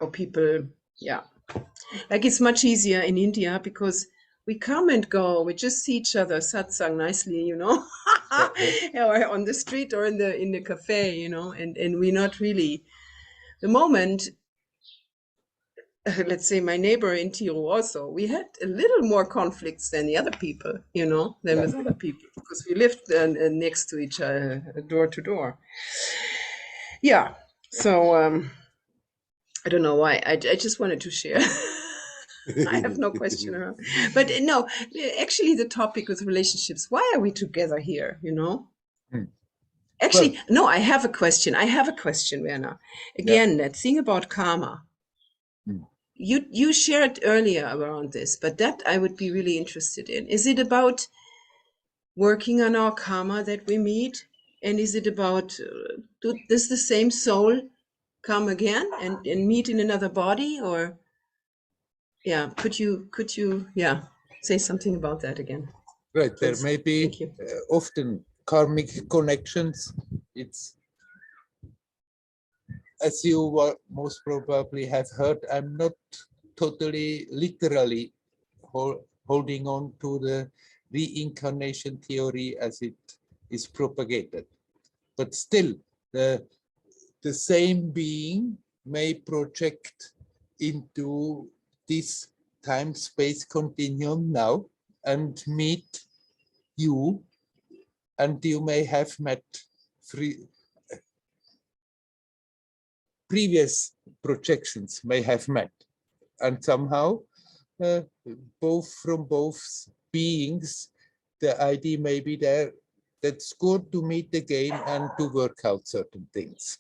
or people. Yeah, like it's much easier in India because we come and go. We just see each other, satsang nicely, you know, or on the street or in the cafe, you know, and we're not really. The moment, let's say my neighbor in Tiru also, we had a little more conflicts than the other people, you know, than with other people, because we lived next to each other, door to door. Yeah. So I don't know why. I just wanted to share. I have no question around. But no, actually the topic with relationships, why are we together here, you know? Actually, no, I have a question. Werner. Again, that thing about karma. You shared earlier around this, but that I would be really interested in. Is it about working on our karma that we meet? And is it about, does the same soul come again and meet in another body? Or, yeah, could you say something about that again? Right, Please. there may be often karmic connections. It's, as you most probably have heard, I'm not totally literally holding on to the reincarnation theory as it is propagated. But still, the same being may project into this time-space continuum now and meet you, and you may have met previous projections may have met, and somehow from both beings the idea may be there, that's good to meet again and to work out certain things.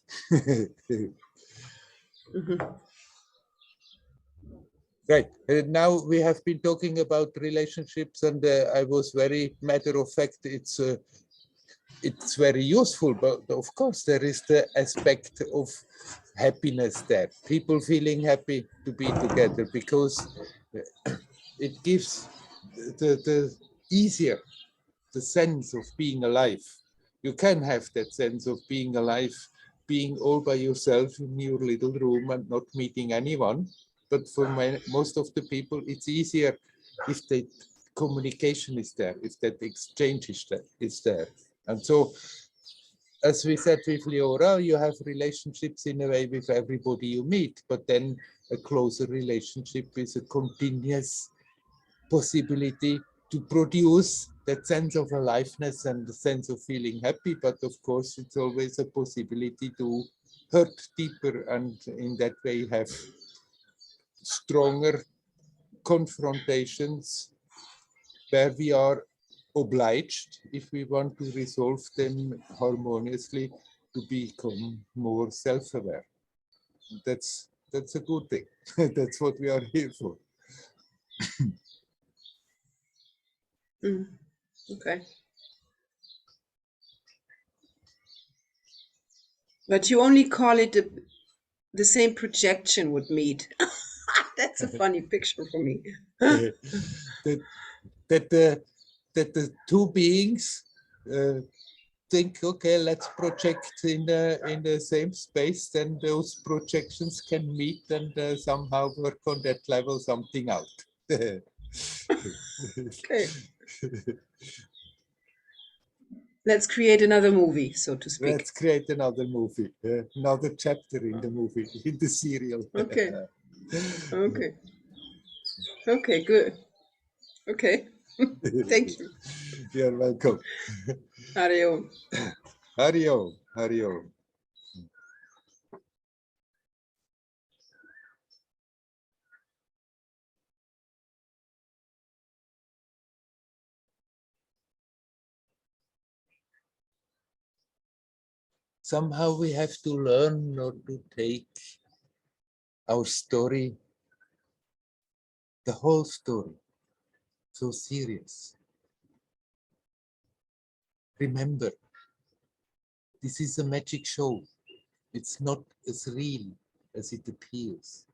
Right. Now we have been talking about relationships, and I was very matter of fact. It's very useful, but of course there is the aspect of happiness there. People feeling happy to be together because it gives the easier the sense of being alive. You can have that sense of being alive, being all by yourself in your little room and not meeting anyone. But for most of the people, it's easier if the communication is there, if that exchange is there. And so, as we said with Leora, you have relationships in a way with everybody you meet, but then a closer relationship is a continuous possibility to produce that sense of aliveness and the sense of feeling happy. But of course, it's always a possibility to hurt deeper and in that way have stronger confrontations where we are obliged, if we want to resolve them harmoniously, to become more self-aware. That's a good thing. That's what we are here for. Mm. Okay. But you only call it the same projection would meet. That's a funny picture for me. that the two beings think, okay, let's project in the same space, then those projections can meet and somehow work on that level something out. Okay. Let's create another movie, so to speak. Let's create another movie, another chapter in the movie, in the serial. Okay. Okay. Okay, good. Okay. Thank you. You're welcome. Hari Om. Hari Om. Hari Om. Somehow we have to learn not to take our story, the whole story, so serious. Remember, this is a magic show. It's not as real as it appears.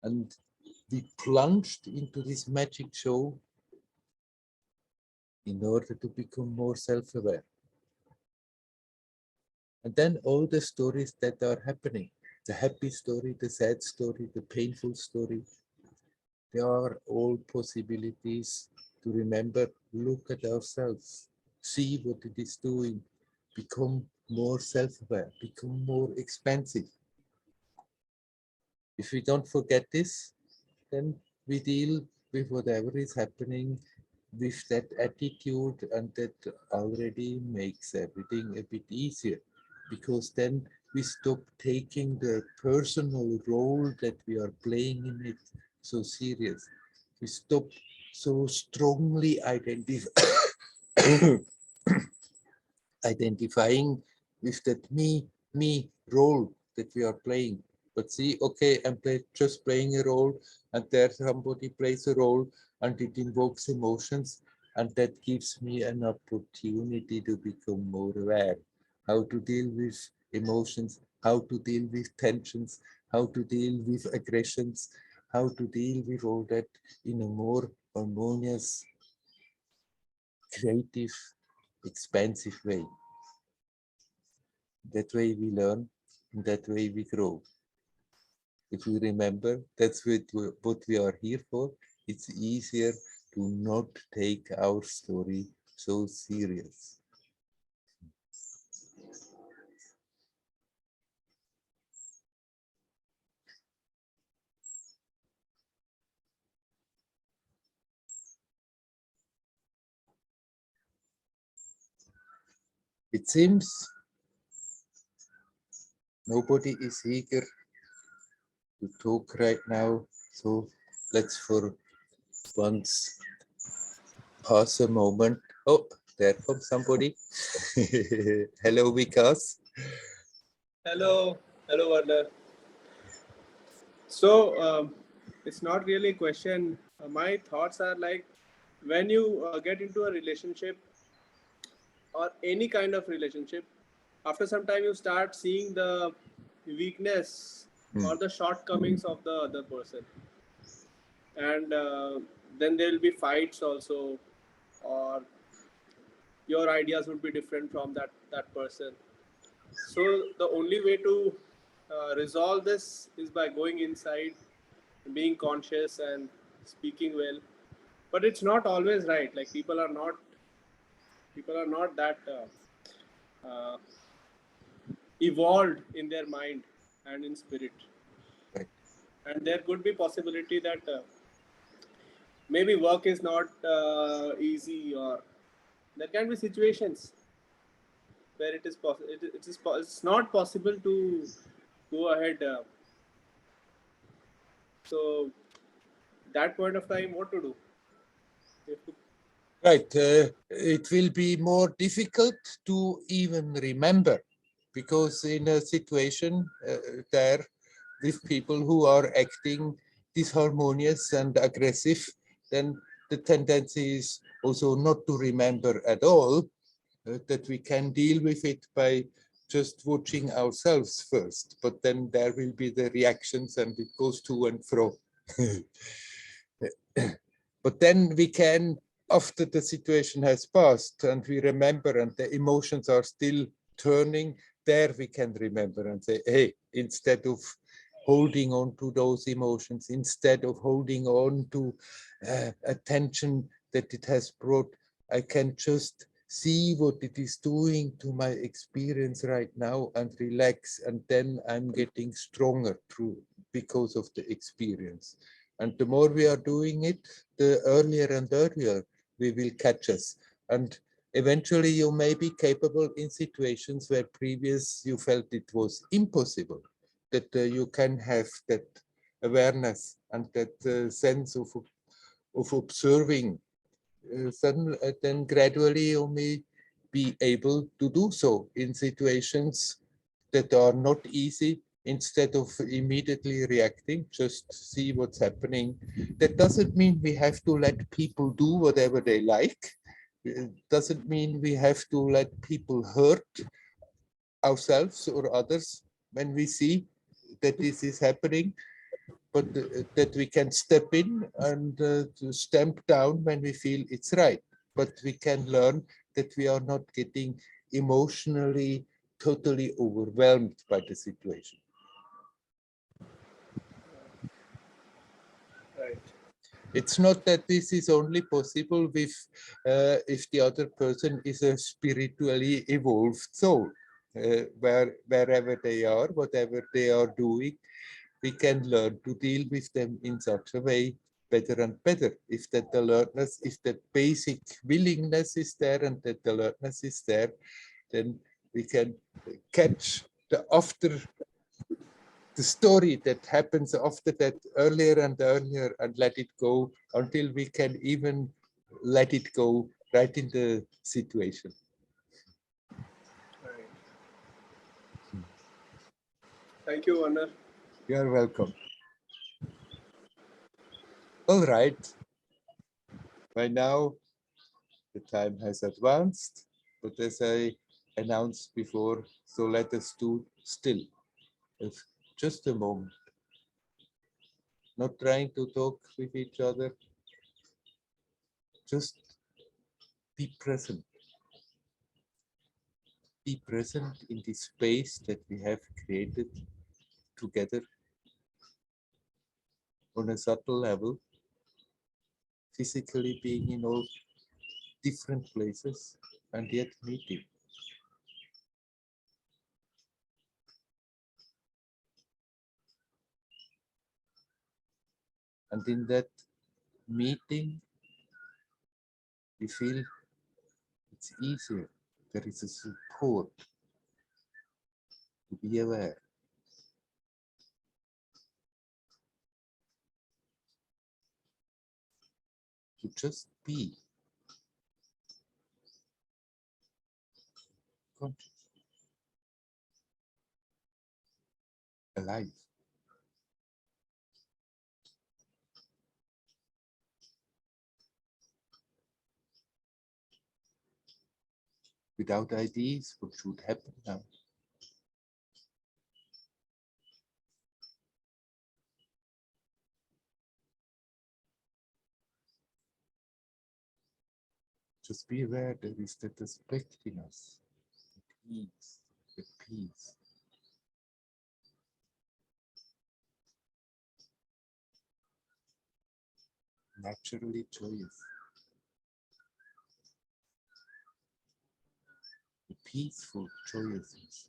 And we plunged into this magic show in order to become more self-aware. And then all the stories that are happening, the happy story, the sad story, the painful story, they are all possibilities to remember, look at ourselves, see what it is doing, become more self-aware, become more expansive. If we don't forget this, then we deal with whatever is happening with that attitude, and that already makes everything a bit easier, because then we stop taking the personal role that we are playing in it so serious. We stop so strongly identifying with that me role that we are playing. But see, okay, I'm just playing a role, and there somebody plays a role, and it invokes emotions, and that gives me an opportunity to become more aware how to deal with emotions, how to deal with tensions, how to deal with aggressions, how to deal with all that in a more harmonious, creative, expansive way. That way we learn, and that way we grow. If we remember, that's what we are here for. It's easier to not take our story so serious. It seems nobody is eager to talk right now, so let's for once pause a moment. Oh, there comes somebody. Hello, Vikas. Hello, hello, Werner. So, it's not really a question. My thoughts are like, when you get into a relationship or any kind of relationship, after some time you start seeing the weakness or the shortcomings of the other person, and then there will be fights also, or your ideas would be different from that person. So the only way to resolve this is by going inside, being conscious and speaking well. But it's not always right. Like people are not that evolved in their mind and in spirit. Right. And there could be possibility that maybe work is not easy, or there can be situations where it is possible. It's not possible to go ahead. So that point of time, what to do? You have to. Right. It will be more difficult to even remember, because in a situation there with people who are acting disharmonious and aggressive, then the tendency is also not to remember at all, that we can deal with it by just watching ourselves first, but then there will be the reactions and it goes to and fro. But then we can, after the situation has passed and we remember and the emotions are still turning, there we can remember and say, hey, instead of holding on to those emotions, instead of holding on to attention that it has brought, I can just see what it is doing to my experience right now and relax, and then I'm getting stronger through because of the experience. And the more we are doing it, the earlier and earlier we will catch us. And eventually you may be capable in situations where previous you felt it was impossible, that you can have that awareness and that sense of observing. Then gradually you may be able to do so in situations that are not easy. Instead of immediately reacting, just see what's happening. That doesn't mean we have to let people do whatever they like. It doesn't mean we have to let people hurt ourselves or others when we see that this is happening, but that we can step in and to stamp down when we feel it's right. But we can learn that we are not getting emotionally totally overwhelmed by the situation. Right. It's not that this is only possible with if the other person is a spiritually evolved soul. Wherever they are, whatever they are doing, we can learn to deal with them in such a way better and better. If that alertness, if that basic willingness is there and that alertness is there, then we can catch the after the story that happens after that earlier and earlier and let it go until we can even let it go right in the situation. Right. Thank you, Werner. You're welcome. All right. By now, the time has advanced, but as I announced before, so let us do still, if just a moment. Not trying to talk with each other, just be present. Be present in this space that we have created together on a subtle level, physically being in all different places and yet meeting. And in that meeting, we feel it's easier. There is a support to be aware. To just be conscious, alive. Without ideas, what should happen now? Just be aware there is that aspect in us, the peace, naturally joyous, the peaceful joyousness.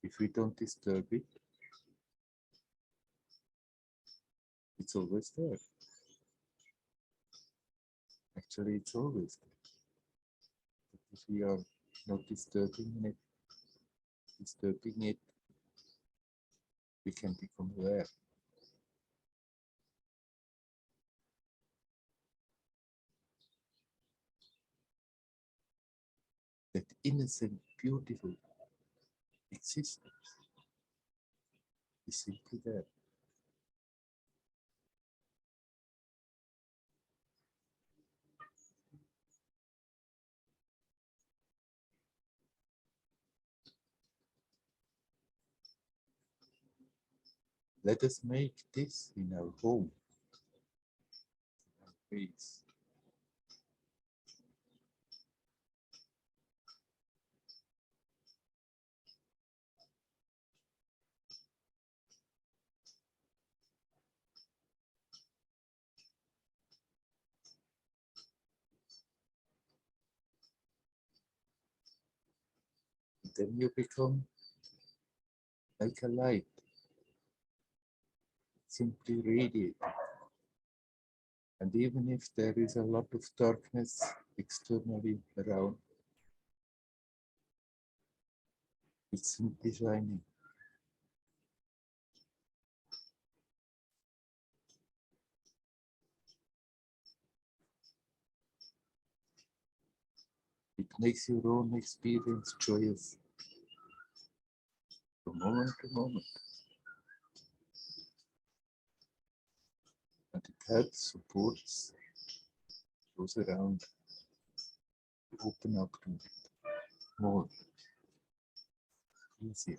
If we don't disturb it, it's always there. Actually, it's always there. But if we are not disturbing it, we can become aware. That innocent, beautiful existence is simply there. Let us make this in our home, in our face. And then you become like a light, simply radiate. And even if there is a lot of darkness externally around, it's simply shining. It makes your own experience joyous from moment to moment. And it helps, supports those around to open up to it more, easier.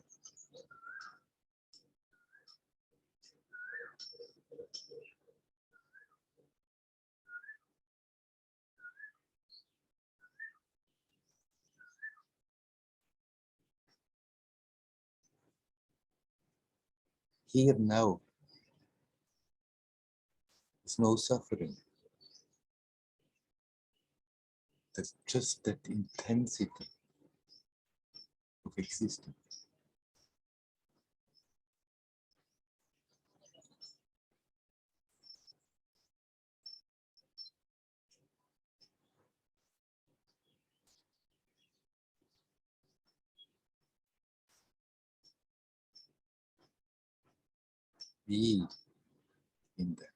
Here now, there's no suffering. There's just that intensity of existence. Be in that.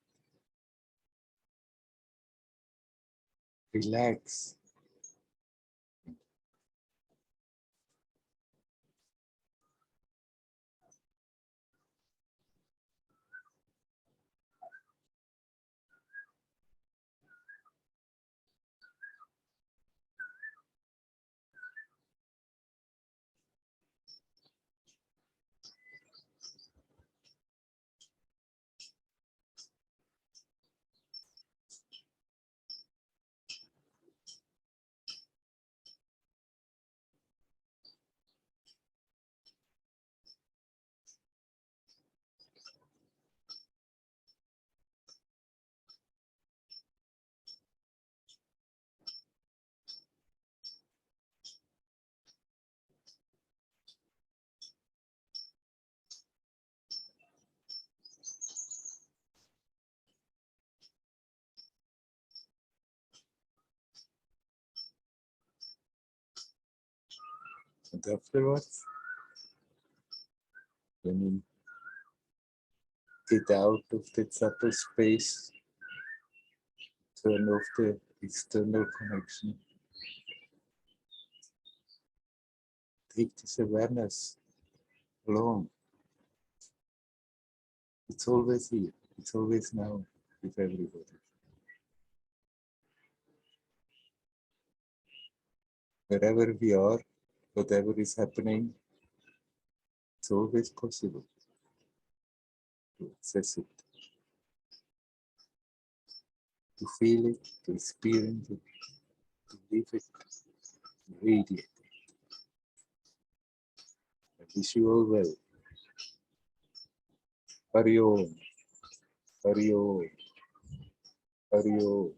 Relax. And afterwards, when you get out of that subtle space, turn off the external connection, take this awareness along. It's always here, it's always now with everybody. Wherever we are, whatever is happening, it's always possible to access it, to feel it, to experience it, to live it, to radiate it. I wish you all well. Hari Om, Hari Om, Hari Om.